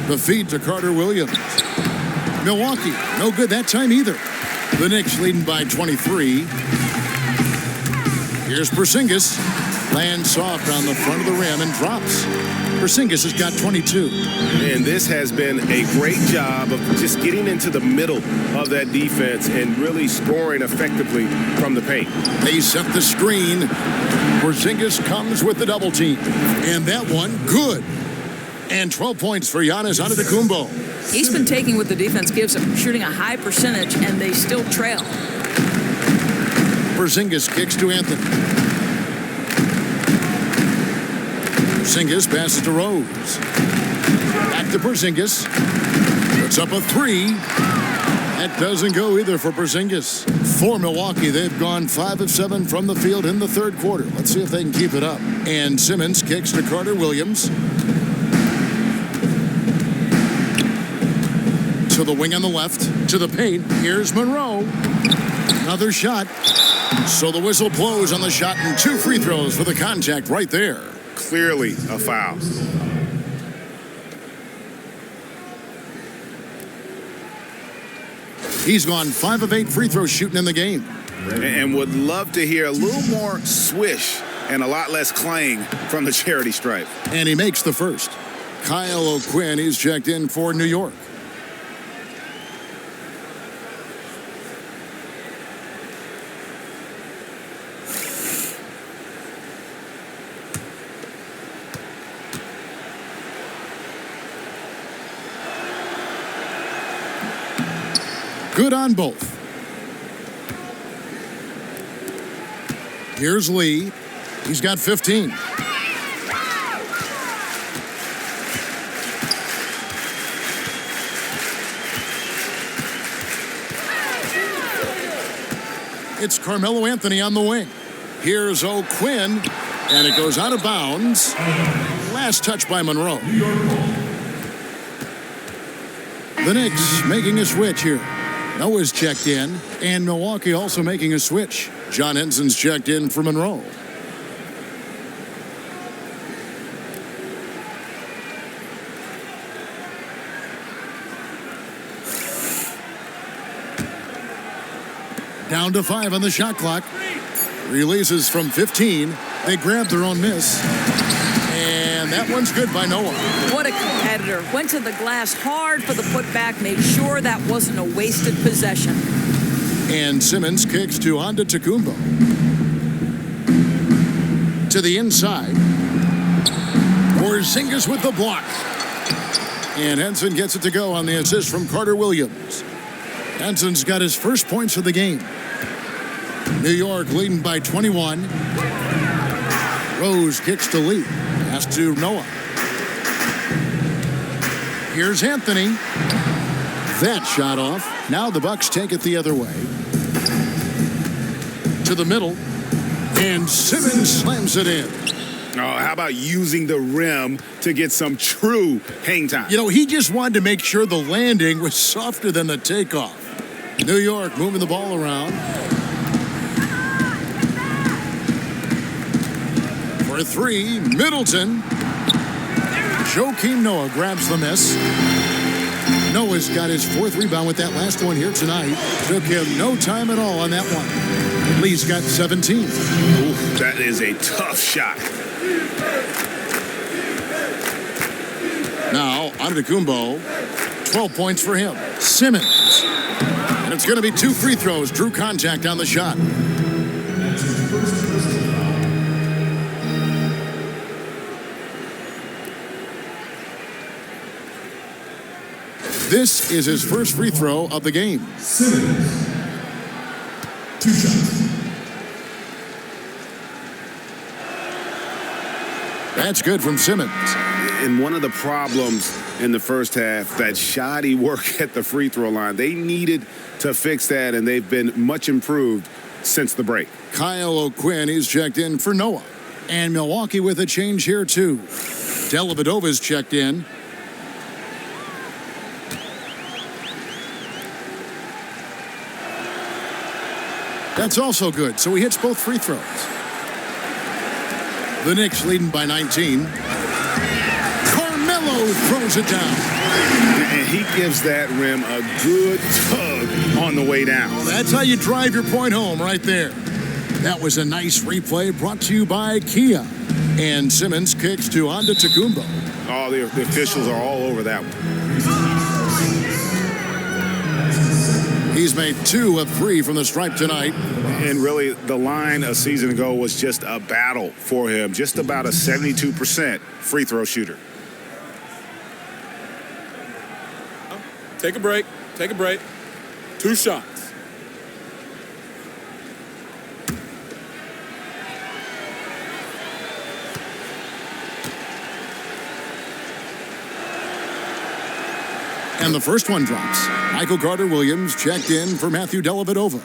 The feed to Carter Williams. Milwaukee, no good that time either. The Knicks leading by 23. Here's Porzingis. Lands soft on the front of the rim and drops. Porzingis has got 22. And this has been a great job of just getting into the middle of that defense and really scoring effectively from the paint. They set the screen. Porzingis comes with the double team. And that one, good. And 12 points for Giannis Antetokounmpo. He's been taking what the defense gives him, shooting a high percentage, and they still trail. Porzingis kicks to Anthony. Porzingis passes to Rose. Back to Porzingis. Puts up a three. That doesn't go either for Porzingis. For Milwaukee, they've gone 5 of 7 from the field in the third quarter. Let's see if they can keep it up. And Simmons kicks to Carter Williams. To the wing on the left. To the paint. Here's Monroe. Another shot. So the whistle blows on the shot and 2 free throws for the contact right there. Clearly a foul. He's gone 5 of 8 free throws shooting in the game. And would love to hear a little more swish and a lot less clang from the charity stripe. And he makes the first. Kyle O'Quinn is checked in for New York. Good on both. Here's Lee. He's got 15. It's Carmelo Anthony on the wing. Here's O'Quinn, and it goes out of bounds. Last touch by Monroe. The Knicks making a switch here. Noah's checked in, and Milwaukee also making a switch. John Henson's checked in for Monroe. Down to 5 on the shot clock. Releases from 15. They grab their own miss. And that one's good by Noah. What a competitor. Went to the glass hard for the putback, made sure that wasn't a wasted possession. And Simmons kicks to Antetokounmpo. To the inside. Porzingis with the block. And Henson gets it to go on the assist from Carter Williams. Henson's got his first points of the game. New York leading by 21. Rose kicks to Lee. Pass to Noah. Here's Anthony. That shot off. Now the Bucks take it the other way. To the middle. And Simmons slams it in. Oh, how about using the rim to get some true hang time? You know, he just wanted to make sure the landing was softer than the takeoff. New York moving the ball around. For 3, Middleton. Joakim Noah grabs the miss. Noah's got his 4th rebound with that last one here tonight. Took him no time at all on that one. Lee's got 17. Ooh, that is a tough shot. Now, Antetokounmpo, 12 points for him. Simmons. And it's going to be 2 free throws. Drew contact on the shot. This is his first free throw of the game. Simmons. 2 shots. That's good from Simmons. And one of the problems in the first half, that shoddy work at the free throw line. They needed to fix that, and they've been much improved since the break. Kyle O'Quinn is checked in for Noah. And Milwaukee with a change here, too. Dellavedova's checked in. That's also good, so he hits both free throws. The Knicks leading by 19. Carmelo Melo throws it down. And he gives that rim a good tug on the way down. Well, that's how you drive your point home right there. That was a nice replay brought to you by Kia. And Simmons kicks to Antetokounmpo. Oh, the officials are all over that one. He's made 2 of 3 from the stripe tonight. And really, the line a season ago was just a battle for him. Just about a 72% free throw shooter. Take a break. Take a break. 2 shots. And the first one drops. Michael Carter-Williams checked in for Matthew Dellavedova.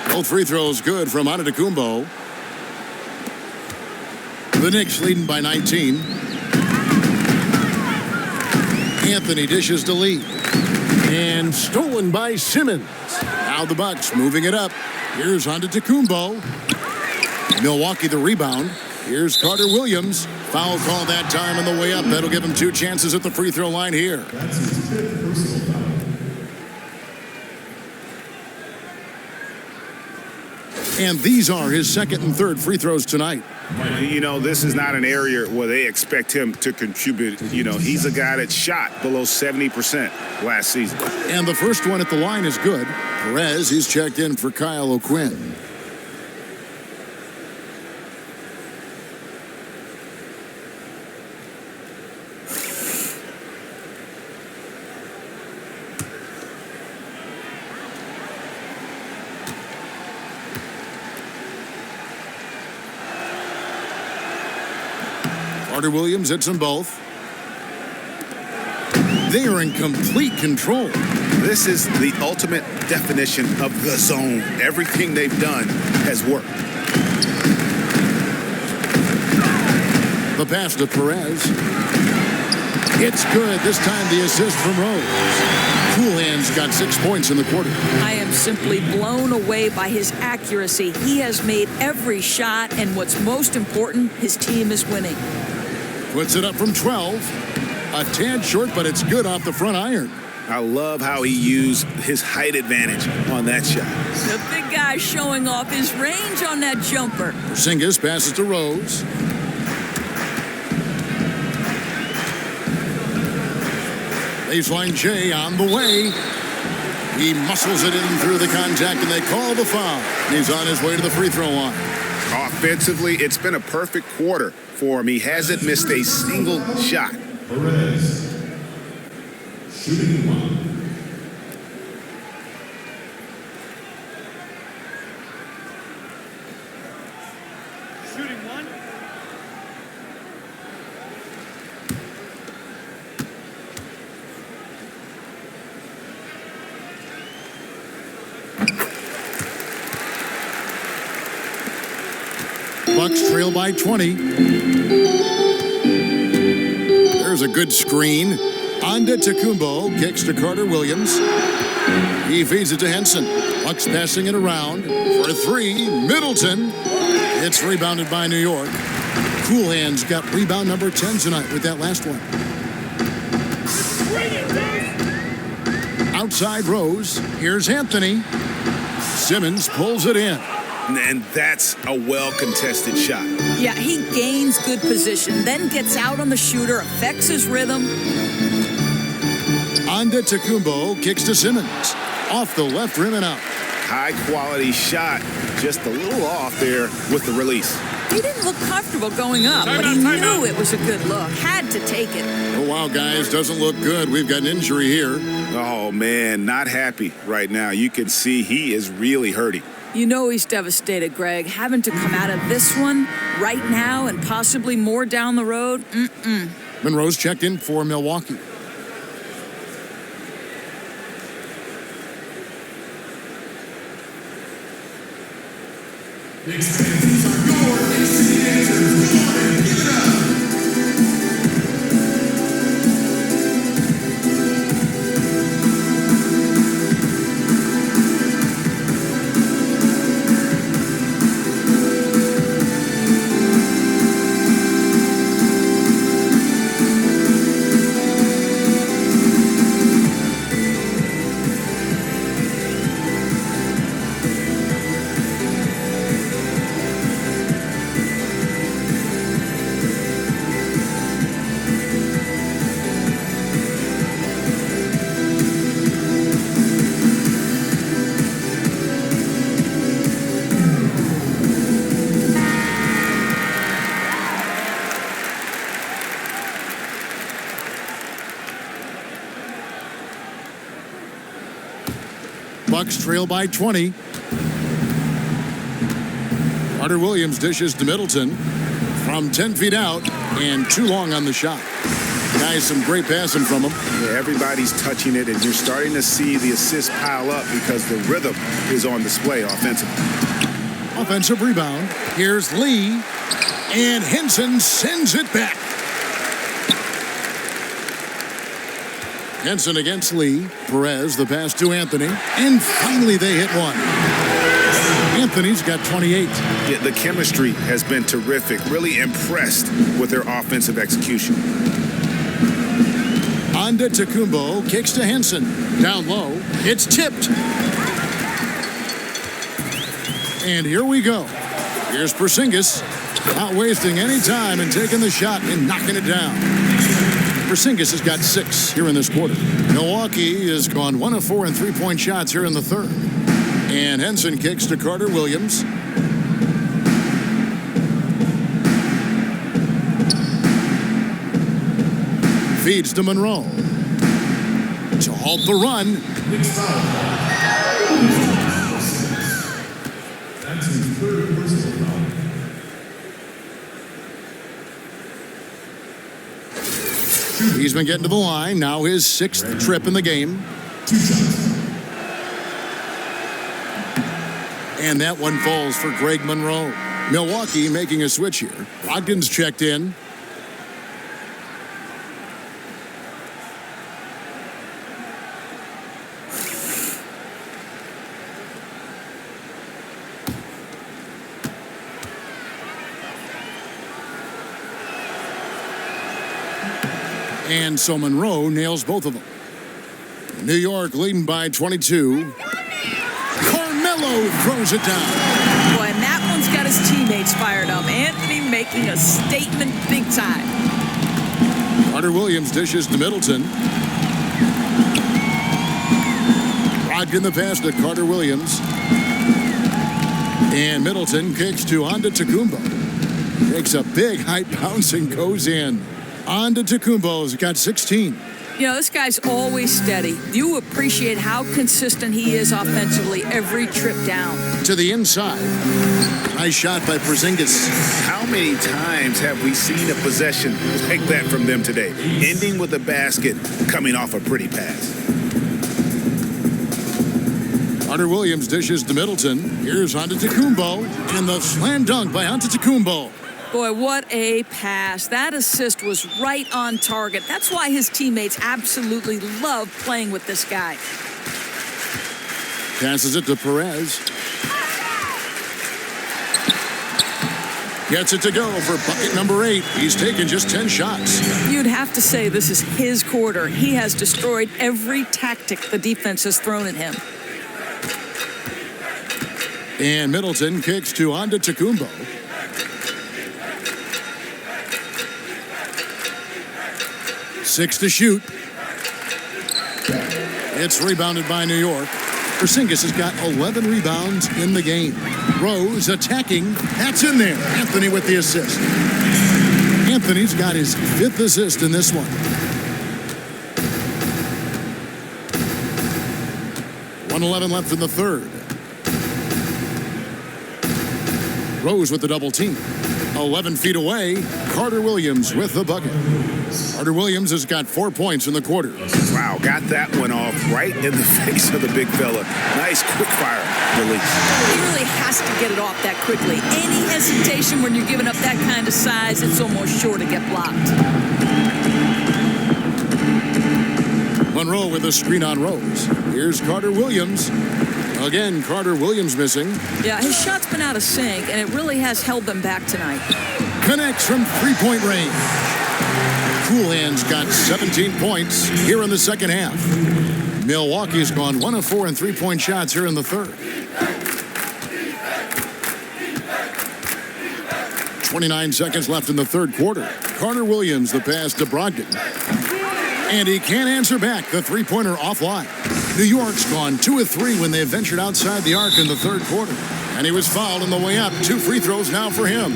Both free throws good from Antetokounmpo. The Knicks leading by 19. Anthony dishes to Lee. And stolen by Simmons. Now the Bucks moving it up. Here's Antetokounmpo. Milwaukee the rebound. Here's Carter-Williams. Foul call that time on the way up. That'll give him 2 chances at the free throw line here. That's his 5th personal foul. And these are his 2nd and 3rd free throws tonight. You know, this is not an area where they expect him to contribute. You know, he's a guy that shot below 70% last season. And the first one at the line is good. Perez, he's checked in for Kyle O'Quinn. Carter-Williams hits them both. They are in complete control. This is the ultimate definition of the zone. Everything they've done has worked. The pass to Perez. It's good. This time the assist from Rose. Coolhand's got 6 points in the quarter. I am simply blown away by his accuracy. He has made every shot, and what's most important, his team is winning. Puts it up from 12. A tad short, but it's good off the front iron. I love how he used his height advantage on that shot. The big guy showing off his range on that jumper. Porzingis passes to Rose. Baseline Jay on the way. He muscles it in through the contact, and they call the foul. He's on his way to the free throw line. Offensively, it's been a perfect quarter for him. He hasn't missed a single shot. Perez. Shooting 1. Shooting 1. Bucks trail by 20. There's a good screen. Antetokounmpo kicks to Carter-Williams. He feeds it to Henson. Bucks passing it around for 3. Middleton. It's rebounded by New York. Coolhand's got rebound number 10 tonight with that last one. Outside Rose. Here's Anthony. Simmons pulls it in. And that's a well-contested shot. Yeah, he gains good position, then gets out on the shooter, affects his rhythm. Antetokounmpo kicks to Simmons. Off the left rim and out. High-quality shot, just a little off there with the release. He didn't look comfortable going up, but he knew it was a good look. Had to take it. Oh, wow, guys, doesn't look good. We've got an injury here. Oh, man, not happy right now. You can see he is really hurting. You know he's devastated, Greg. Having to come out of this one right now and possibly more down the road. Monroe's checked in for Milwaukee. Knicks fans, these are your Knicks City answers. Come on and give it up. Bucks trail by 20. Carter Williams dishes to Middleton from 10 feet out and too long on the shot. Guys, some great passing from him. Yeah, everybody's touching it, and you're starting to see the assists pile up because the rhythm is on display offensively. Offensive rebound. Here's Lee, and Henson sends it back. Henson against Lee. Perez, the pass to Anthony, and finally they hit one. Anthony's got 28. Yeah, the chemistry has been terrific. Really impressed with their offensive execution. Antetokounmpo kicks to Henson. Down low. It's tipped. And here we go. Here's Porzingis. Not wasting any time and taking the shot and knocking it down. Porzingis has got 6 here in this quarter. Milwaukee has gone 1 of 4 in three-point shots here in the third. And Henson kicks to Carter Williams. Feeds to Monroe. To halt the run. Knicks foul. That's his third personal foul. He's been getting to the line. Now his 6th trip in the game. 2 shots. And that one falls for Greg Monroe. Milwaukee making a switch here. Brogdon's checked in. And so Monroe nails both of them. New York leading by 22. Carmelo throws it down. Boy, and that one's got his teammates fired up. Anthony making a statement big time. Carter Williams dishes to Middleton. Brogdon the pass to Carter Williams. And Middleton kicks to Antetokounmpo. Takes a big height bounce and goes in. Antetokounmpo's got 16. You know, this guy's always steady. You appreciate how consistent he is offensively every trip down. To the inside. Nice shot by Porzingis. How many times have we seen a possession like that from them today? Ending with a basket, coming off a pretty pass. Carter Williams dishes to Middleton. Here's Antetokounmpo. And the slam dunk by Antetokounmpo. Boy, what a pass. That assist was right on target. That's why his teammates absolutely love playing with this guy. Passes it to Perez. Gets it to go for bucket number 8. He's taken just 10 shots. You'd have to say this is his quarter. He has destroyed every tactic the defense has thrown at him. And Middleton kicks to Antetokounmpo. Six to shoot. It's rebounded by New York. Porzingis has got 11 rebounds in the game. Rose attacking. That's in there. Anthony with the assist. Anthony's got his 5th assist in this one. 1:11 left in the third. Rose with the double team. 11 feet away, Carter Williams with the bucket. Carter Williams has got 4 points in the quarter. Wow, got that one off right in the face of the big fella. Nice quick fire release. He really has to get it off that quickly. Any hesitation when you're giving up that kind of size, it's almost sure to get blocked. Monroe with a screen on Rose. Here's Carter Williams. Again, Carter Williams missing. Yeah, his shot's been out of sync, and it really has held them back tonight. Connects from three-point range. Coolhand's got 17 points here in the second half. Milwaukee's gone 1 of 4 in three-point shots here in the third. 29 seconds left in the third quarter. Carter Williams, the pass to Brogdon. And he can't answer back. The three-pointer offline. New York's gone 2 of 3 when they ventured outside the arc in the third quarter. And he was fouled on the way up. 2 free throws now for him.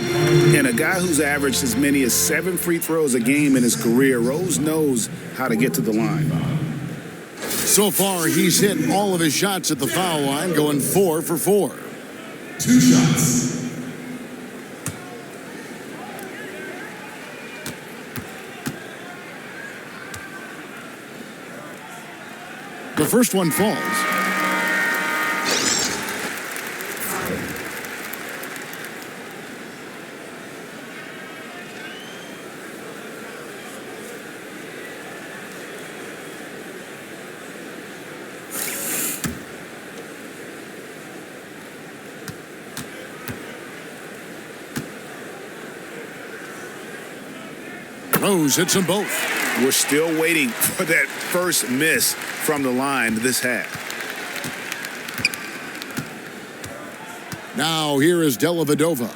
And a guy who's averaged as many as 7 free throws a game in his career, Rose knows how to get to the line. So far, he's hit all of his shots at the foul line, going 4 for 4. 2 shots. The first one falls. Rose hits them both. We're still waiting for that first miss from the line this half. Now here is Dellavedova.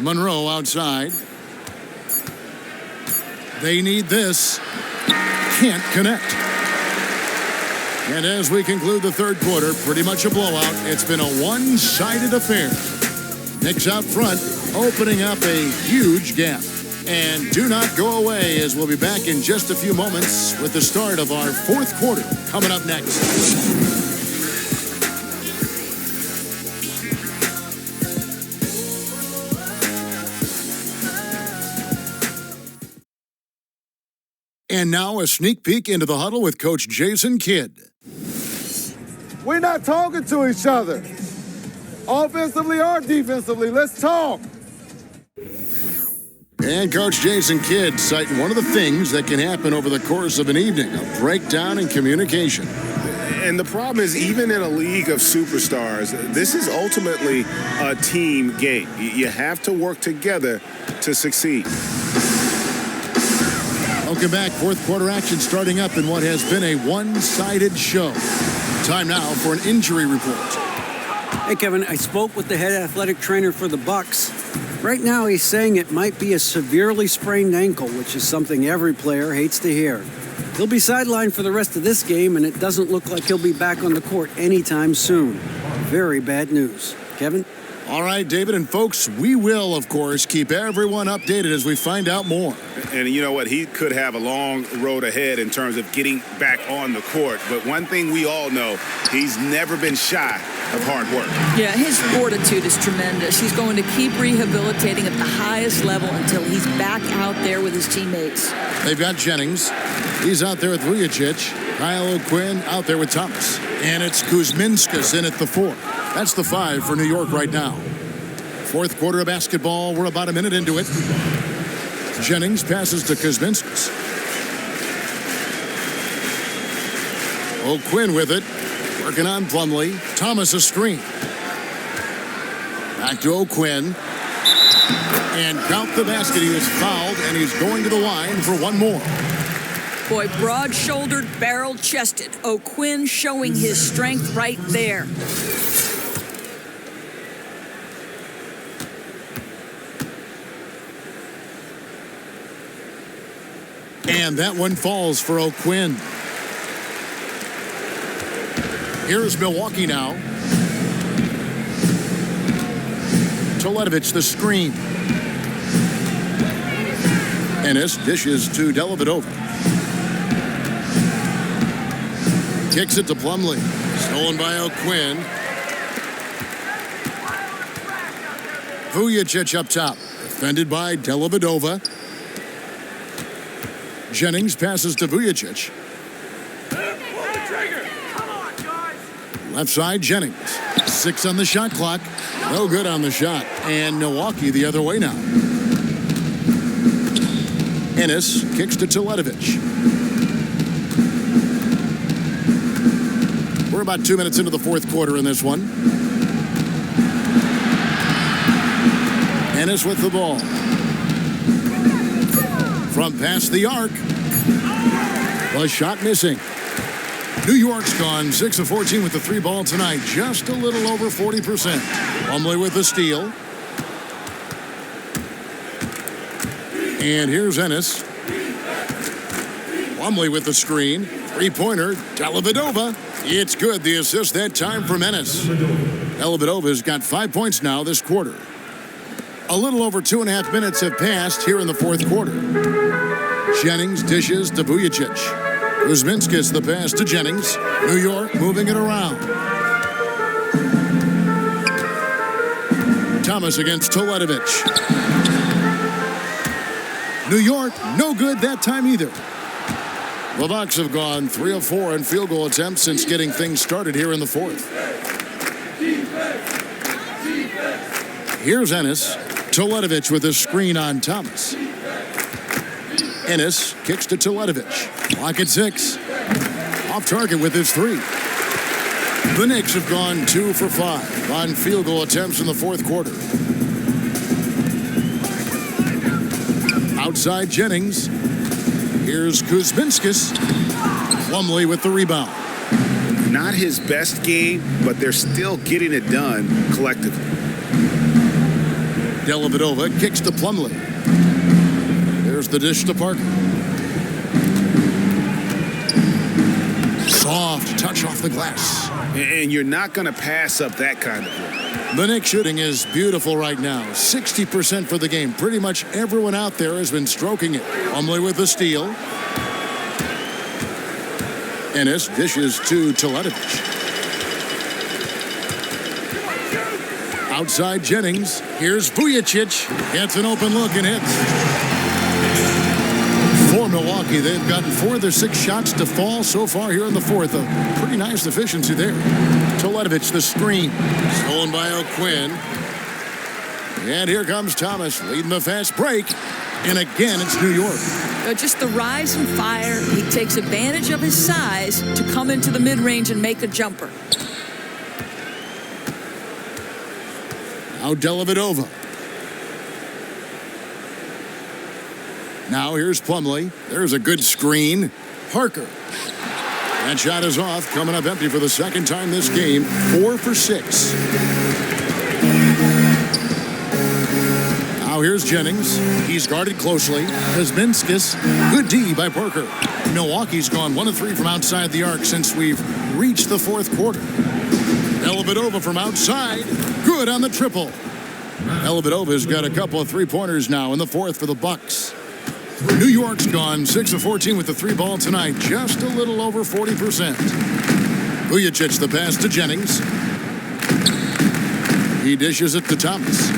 Monroe outside. They need this. Can't connect. And as we conclude the third quarter, pretty much a blowout. It's been a one-sided affair. Knicks out front, opening up a huge gap. And do not go away, as we'll be back in just a few moments with the start of our fourth quarter coming up next. And now a sneak peek into the huddle with Coach Jason Kidd. We're not talking to each other, offensively or defensively. Let's talk. And Coach Jason Kidd citing one of the things that can happen over the course of an evening, a breakdown in communication. And the problem is, even in a league of superstars, this is ultimately a team game. You have to work together to succeed. Welcome back. Fourth quarter action starting up in what has been a one-sided show. Time now for an injury report. Hey, Kevin, I spoke with the head athletic trainer for the Bucks. Right now, he's saying it might be a severely sprained ankle, which is something every player hates to hear. He'll be sidelined for the rest of this game, and it doesn't look like he'll be back on the court anytime soon. Very bad news. Kevin? All right, David and folks, we will, of course, keep everyone updated as we find out more. And you know what? He could have a long road ahead in terms of getting back on the court. But one thing we all know, he's never been shy of hard work. Yeah, his fortitude is tremendous. He's going to keep rehabilitating at the highest level until he's back out there with his teammates. They've got Jennings. He's out there with Vujacic. Kyle O'Quinn out there with Thomas. And it's Kuzminskas in at the 4. That's the 5 for New York right now. Fourth quarter of basketball. We're about a minute into it. Jennings passes to Kuzminskas. O'Quinn with it. Working on Plumlee. Thomas a screen. Back to O'Quinn. And count the basket. He was fouled, and he's going to the line for one more. Boy, broad-shouldered, barrel-chested. O'Quinn showing his strength right there. And that one falls for O'Quinn. Here's Milwaukee now. Teletovic the screen. Ennis dishes to Dellavedova. Kicks it to Plumlee. Stolen by O'Quinn. Vujacic up top. Defended by Dellavedova. Jennings passes to Vujacic. Left side, Jennings. 6 on the shot clock. No good on the shot. And Milwaukee the other way now. Ennis kicks to Teletovic. We're about 2 minutes into the fourth quarter in this one. Ennis with the ball. From past the arc. The shot missing. New York's gone 6 of 14 with the 3 ball tonight. Just a little over 40%. Plumlee with the steal. And here's Ennis. Plumlee with the screen. 3-pointer. Dellavedova. It's good. The assist that time from Ennis. Dellavedova's got 5 points now this quarter. A little over 2.5 minutes have passed here in the fourth quarter. Jennings dishes to Vujacic. Kuzminskis the pass to Jennings. New York moving it around. Thomas against Teletovic. New York, no good that time either. The Bucks have gone 3 of 4 in field goal attempts since getting things started here in the fourth. Here's Ennis. Teletovic with a screen on Thomas. Ennis kicks to Teletovic. Clock at 6. Off target with his 3. The Knicks have gone 2 for 5 on field goal attempts in the fourth quarter. Outside Jennings. Here's Kuzminskis. Plumlee with the rebound. Not his best game, but they're still getting it done collectively. Dellavedova kicks to Plumlee. There's the dish to Parker. Soft touch off the glass. And you're not going to pass up that kind of work. The Knicks shooting is beautiful right now. 60% for the game. Pretty much everyone out there has been stroking it. Plumlee with the steal. Ennis dishes to Teletovic. Outside Jennings. Here's Vujacic. Gets an open look and hits. For Milwaukee, they've gotten 4 of their 6 shots to fall so far here in the fourth. A pretty nice efficiency there. Teletovic, the screen. Stolen by O'Quinn. And here comes Thomas leading the fast break. And again, it's New York. Just the rise and fire. He takes advantage of his size to come into the mid-range and make a jumper. Now Dellavedova. Now here's Plumlee. There's a good screen. Parker. That shot is off. Coming up empty for the second time this game. 4 for 6. Now here's Jennings. He's guarded closely. Kuzminskis. Good D by Parker. Milwaukee's gone 1 of 3 from outside the arc since we've reached the fourth quarter. Dellavedova from outside. Good on the triple. Dellavedova's got a couple of three-pointers now in the fourth for the Bucks. New York's gone 6 of 14 with the 3-ball tonight. Just a little over 40%. Vujacic the pass to Jennings. He dishes it to Thomas.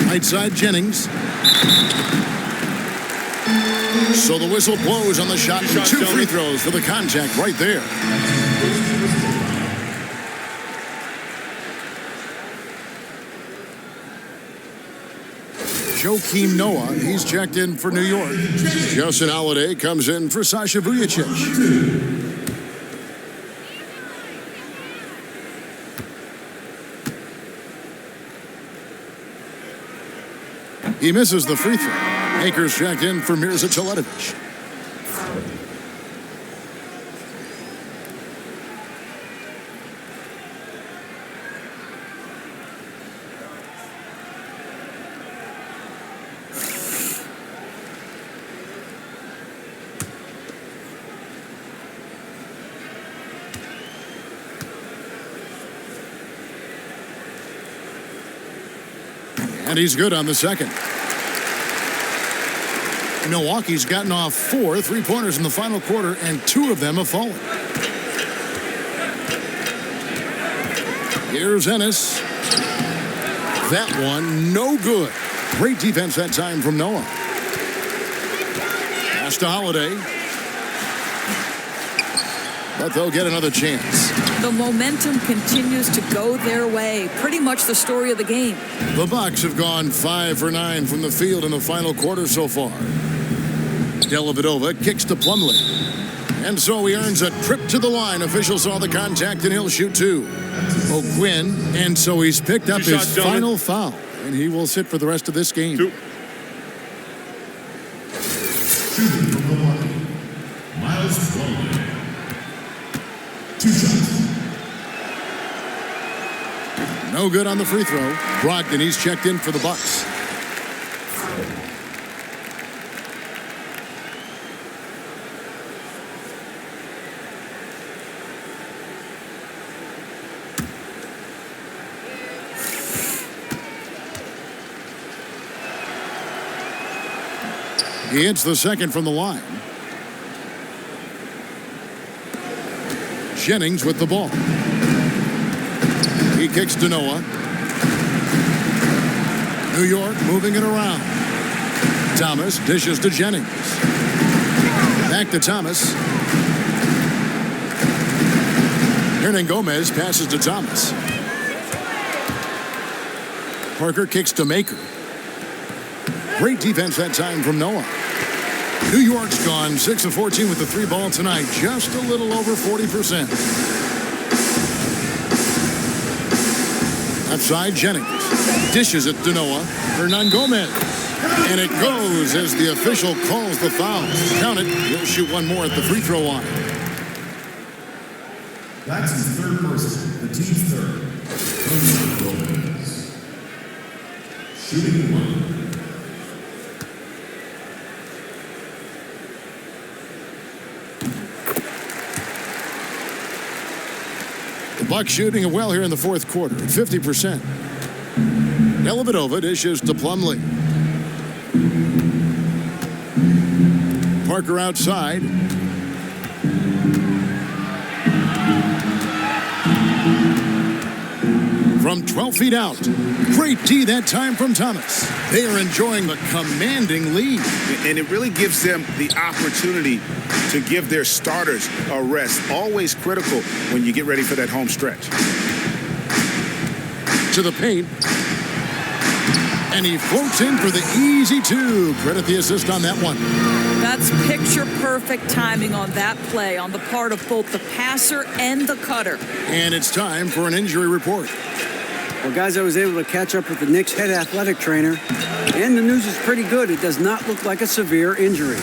Right side Jennings. So the whistle blows on the shot. And 2 free throws for the contact right there. Joakim Noah, he's checked in for New York. Justin Holiday comes in for Sasha Vujacic. He misses the free throw. Akers checked in for Mirza Teletovic. And he's good on the second. Milwaukee's gotten off 4 3-pointers in the final quarter, and 2 of them have fallen. Here's Ennis. That one, no good. Great defense that time from Noah. Pass to Holiday. But they'll get another chance. The momentum continues to go their way. Pretty much the story of the game. The Bucks have gone 5 for 9 from the field in the final quarter so far. Dellavedova kicks to Plumlee. And so he earns a trip to the line. Official saw the contact and he'll shoot 2. O'Quinn, and so he's picked up his final foul. And he will sit for the rest of this game. 2. Shooting from Milwaukee, Miles Plumlee. 2 shots. No good on the free throw. Brogdon, he's checked in for the Bucks. He hits the second from the line. Jennings with the ball. He kicks to Noah. New York moving it around. Thomas dishes to Jennings. Back to Thomas. Hernan Gomez passes to Thomas. Parker kicks to Maker. Great defense that time from Noah. New York's gone 6 of 14 with the 3 ball tonight. Just a little over 40%. Left side, Jennings. Dishes it to Noah. Hernan Gomez. And it goes as the official calls the foul. Count it. He'll shoot one more at the free throw line. That's his third person, the team's third. Hernan Gomez. Shooting one. The Bucks shooting it well here in the fourth quarter at 50%. Dellavedova dishes to Plumlee. Parker outside. From 12 feet out. Great D that time from Thomas. They are enjoying the commanding lead. And it really gives them the opportunity to give their starters a rest. Always critical when you get ready for that home stretch. To the paint. And he floats in for the easy 2. Credit the assist on that one. That's picture-perfect timing on that play on the part of both the passer and the cutter. And it's time for an injury report. Well, guys, I was able to catch up with the Knicks head athletic trainer, and the news is pretty good. It does not look like a severe injury.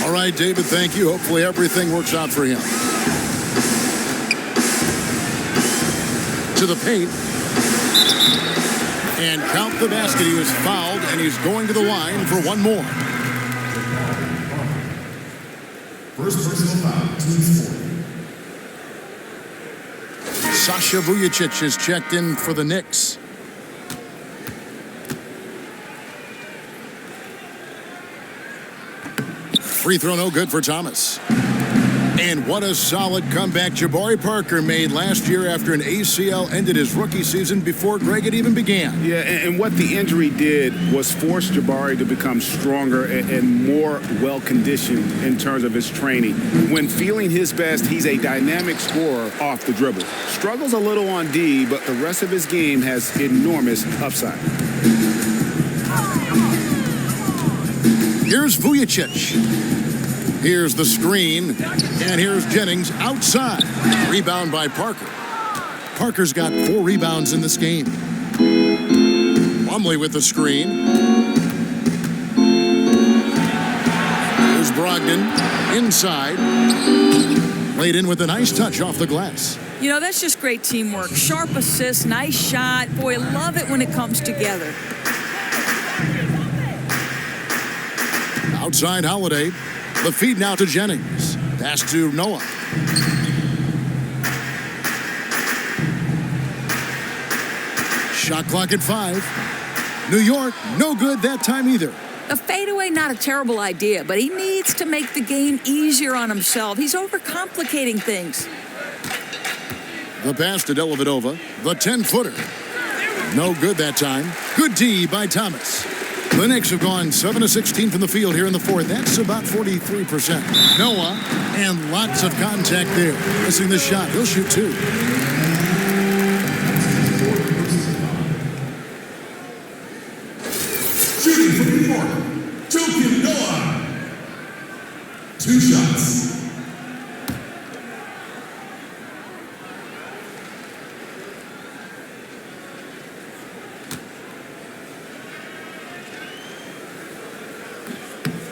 All right, David, thank you. Hopefully everything works out for him. To the paint. And count the basket. He was fouled, and he's going to the line for one more. First personal foul, team's 4. Sasha Vujacic is checked in for the Knicks. Free throw no good for Thomas. And what a solid comeback Jabari Parker made last year after an ACL ended his rookie season before Greg had even began. Yeah, and what the injury did was force Jabari to become stronger and more well-conditioned in terms of his training. When feeling his best, he's a dynamic scorer off the dribble. Struggles a little on D, but the rest of his game has enormous upside. Here's Vujacic. Here's the screen, and here's Jennings outside. Rebound by Parker. Parker's got 4 rebounds in this game. Plumlee with the screen. Here's Brogdon inside. Laid in with a nice touch off the glass. You know, that's just great teamwork. Sharp assist, nice shot. Boy, love it when it comes together. Outside Holiday. The feed now to Jennings. Pass to Noah. Shot clock at 5. New York, no good that time either. A fadeaway, not a terrible idea, but he needs to make the game easier on himself. He's overcomplicating things. The pass to Dellavedova. The 10-footer. No good that time. Good D by Thomas. The Knicks have gone 7 of 16 from the field here in the fourth. That's about 43%. Noah, and lots of contact there. Missing the shot. He'll shoot 2. Shooting from New York, Joakim Noah. 2 shots.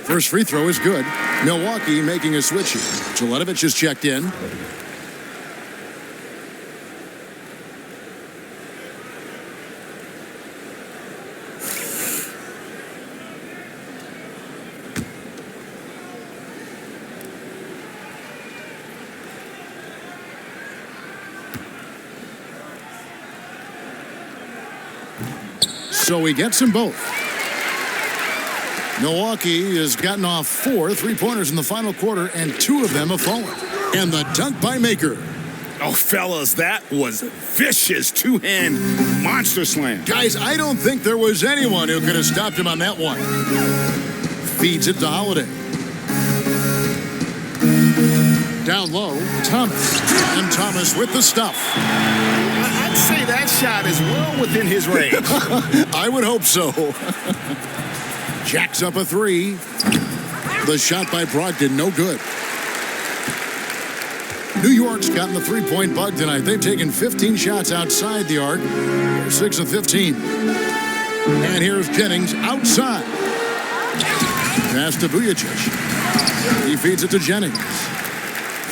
First free throw is good. Milwaukee making a switch here. Jeletovic is checked in. So he gets them both. Milwaukee has gotten off 4 3-pointers in the final quarter, and 2 of them have fallen. And the dunk by Maker. Oh, fellas, that was vicious two-hand monster slam. Guys, I don't think there was anyone who could have stopped him on that one. Feeds it to Holiday. Down low, Thomas. And Thomas with the stuff. I'd say that shot is well within his range. I would hope so. Jacks up a 3. The shot by Brogdon, no good. New York's gotten the 3-point bug tonight. They've taken 15 shots outside the arc. They're 6 of 15. And here's Jennings outside. Pass to Vujacic. He feeds it to Jennings.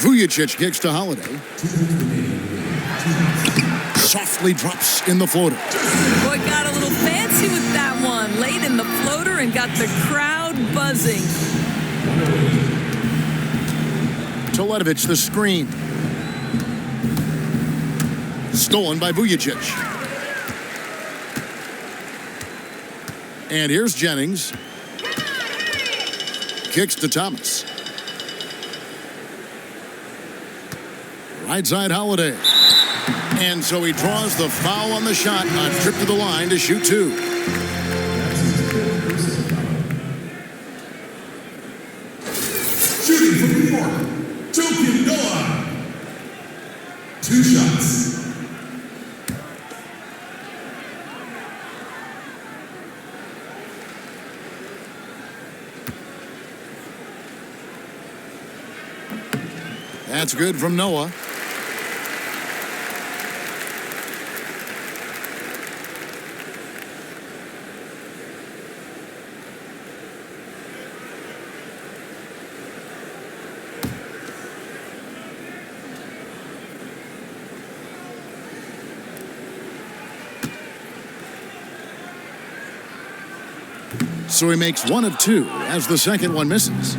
Vujacic kicks to Holiday. Softly drops in the floater. Boy, got a little fancy with that one. Laid in the floater and got the crowd buzzing. Teletovic, the screen. Stolen by Vujacic. And here's Jennings. Kicks to Thomas. Right side Holiday. And so he draws the foul on the shot on trip to the line to shoot 2. Shooting from New York, Joakim Noah. 2 shots. That's good from Noah. So he makes 1 of 2 as the second one misses.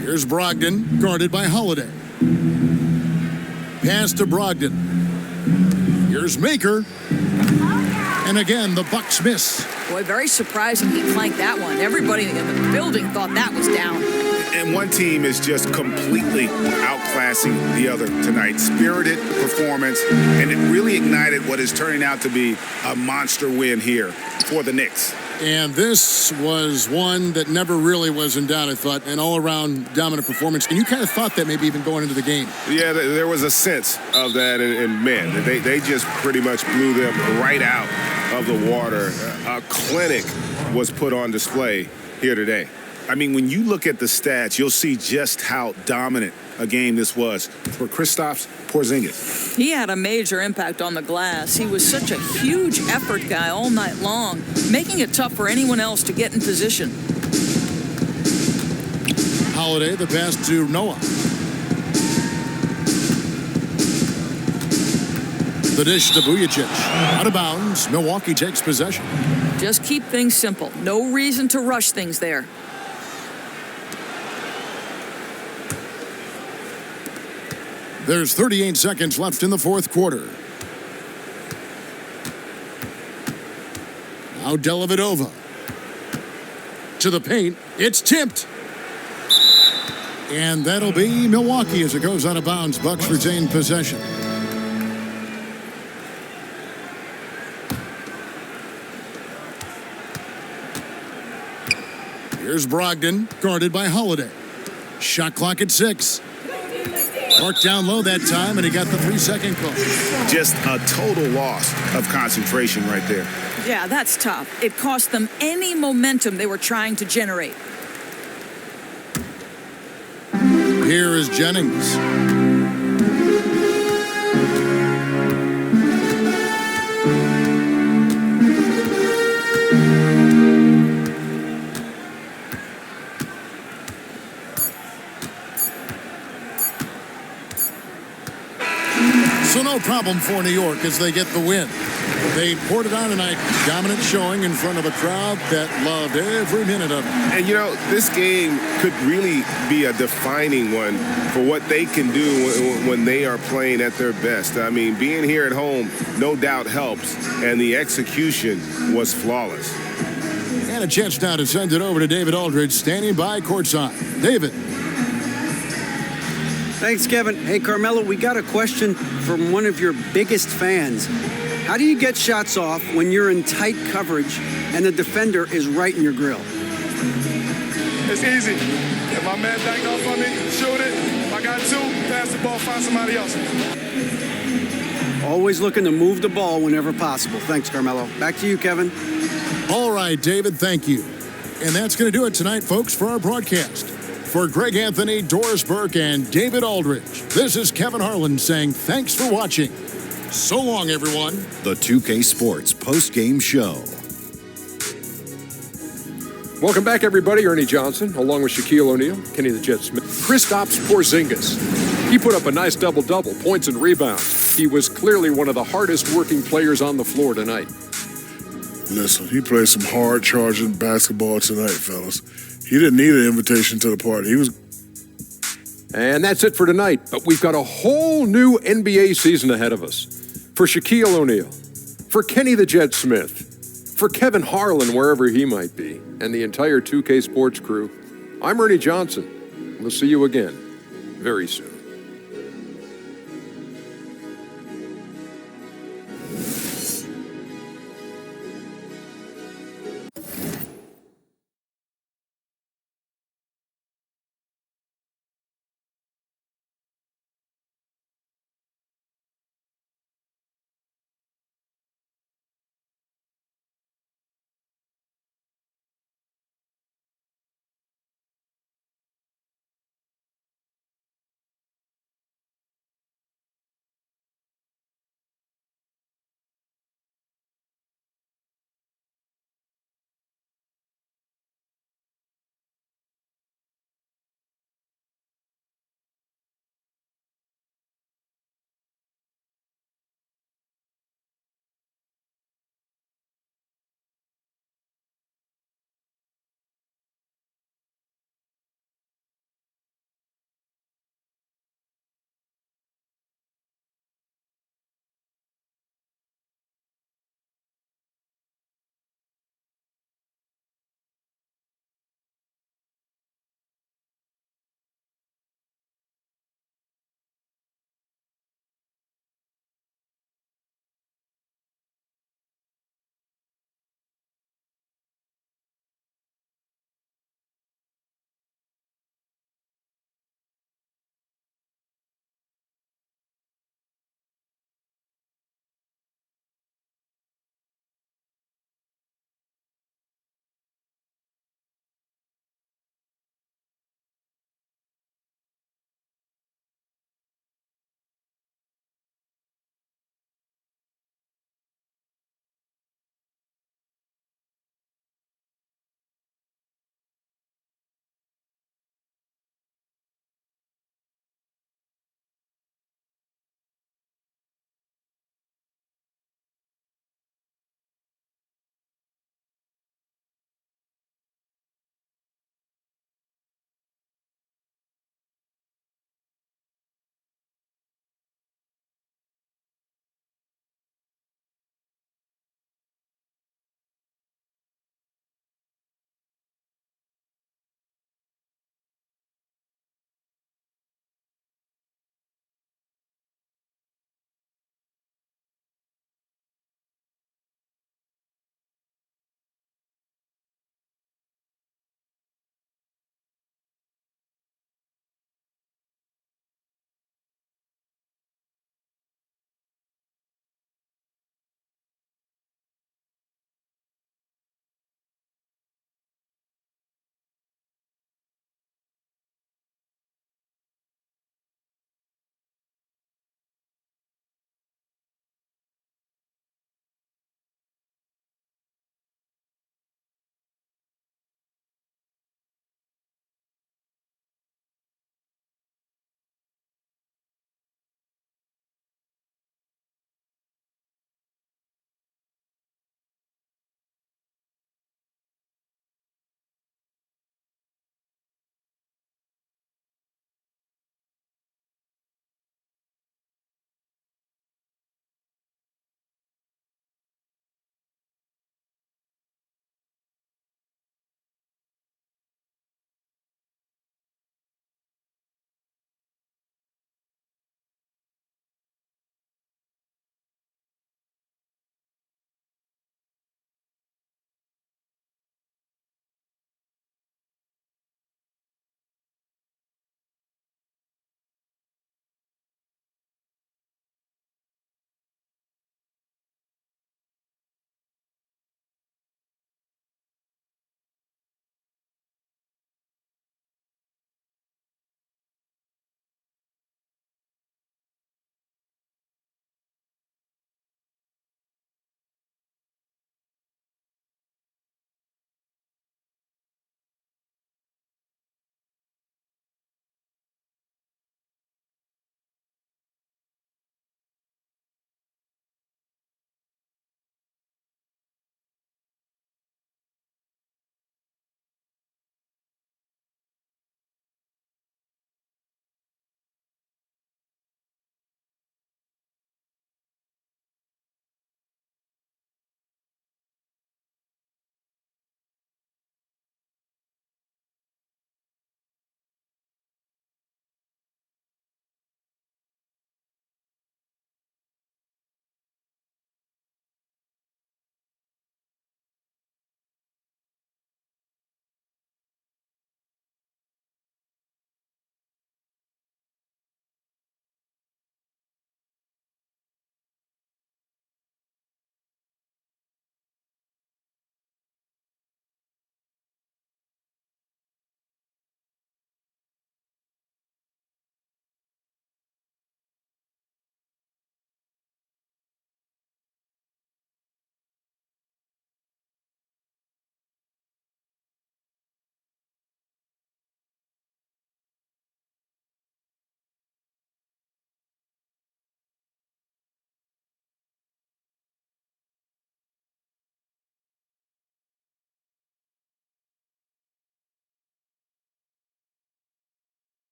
Here's Brogdon, guarded by Holiday. Pass to Brogdon. Here's Maker. And again, the Bucks miss. Boy, very surprising he flanked that one. Everybody in the building thought that was down. And one team is just completely outclassing the other tonight. Spirited performance, and it really ignited what is turning out to be a monster win here for the Knicks. And this was one that never really was in doubt, I thought, an all-around dominant performance. And you kind of thought that maybe even going into the game. Yeah, there was a sense of that, and man, they just pretty much blew them right out of the water. A clinic was put on display here today. I mean, when you look at the stats, you'll see just how dominant a game this was for Kristaps Porzingis. He had a major impact on the glass. He was such a huge effort guy all night long, making it tough for anyone else to get in position. Holiday, the pass to Noah. The dish to Vujacic. Out of bounds, Milwaukee takes possession. Just keep things simple. No reason to rush things there. There's 38 seconds left in the fourth quarter. Now Dellavedova. To the paint. It's tipped. And that'll be Milwaukee as it goes out of bounds. Bucks retain possession. Here's Brogdon, guarded by Holiday. Shot clock at 6. Marked down low that time, and he got the 3-second call. Just a total loss of concentration right there. Yeah, that's tough. It cost them any momentum they were trying to generate. Here is Jennings. So no problem for New York as they get the win. They poured it on tonight. Dominant showing in front of a crowd that loved every minute of it. And, you know, this game could really be a defining one for what they can do when they are playing at their best. I mean, being here at home no doubt helps, and the execution was flawless. And a chance now to send it over to David Aldridge, standing by courtside. David. Thanks, Kevin. Hey, Carmelo, we got a question from one of your biggest fans. How do you get shots off when you're in tight coverage and the defender is right in your grill? It's easy. If my man backed off on me, shoot it. If I got two, pass the ball, find somebody else. Always looking to move the ball whenever possible. Thanks, Carmelo. Back to you, Kevin. All right, David, thank you. And that's going to do it tonight, folks, for our broadcast. For Greg Anthony, Doris Burke, and David Aldridge, this is Kevin Harlan saying thanks for watching. So long, everyone. The 2K Sports post-game show. Welcome back, everybody. Ernie Johnson, along with Shaquille O'Neal, Kenny the Jet Smith, Kristaps Porzingis. He put up a nice double-double, points and rebounds. He was clearly one of the hardest-working players on the floor tonight. Listen, he played some hard-charging basketball tonight, fellas. He didn't need an invitation to the party. And that's it for tonight. But we've got a whole new NBA season ahead of us. For Shaquille O'Neal, for Kenny the Jet Smith, for Kevin Harlan, wherever he might be, and the entire 2K Sports crew, I'm Ernie Johnson. We'll see you again very soon.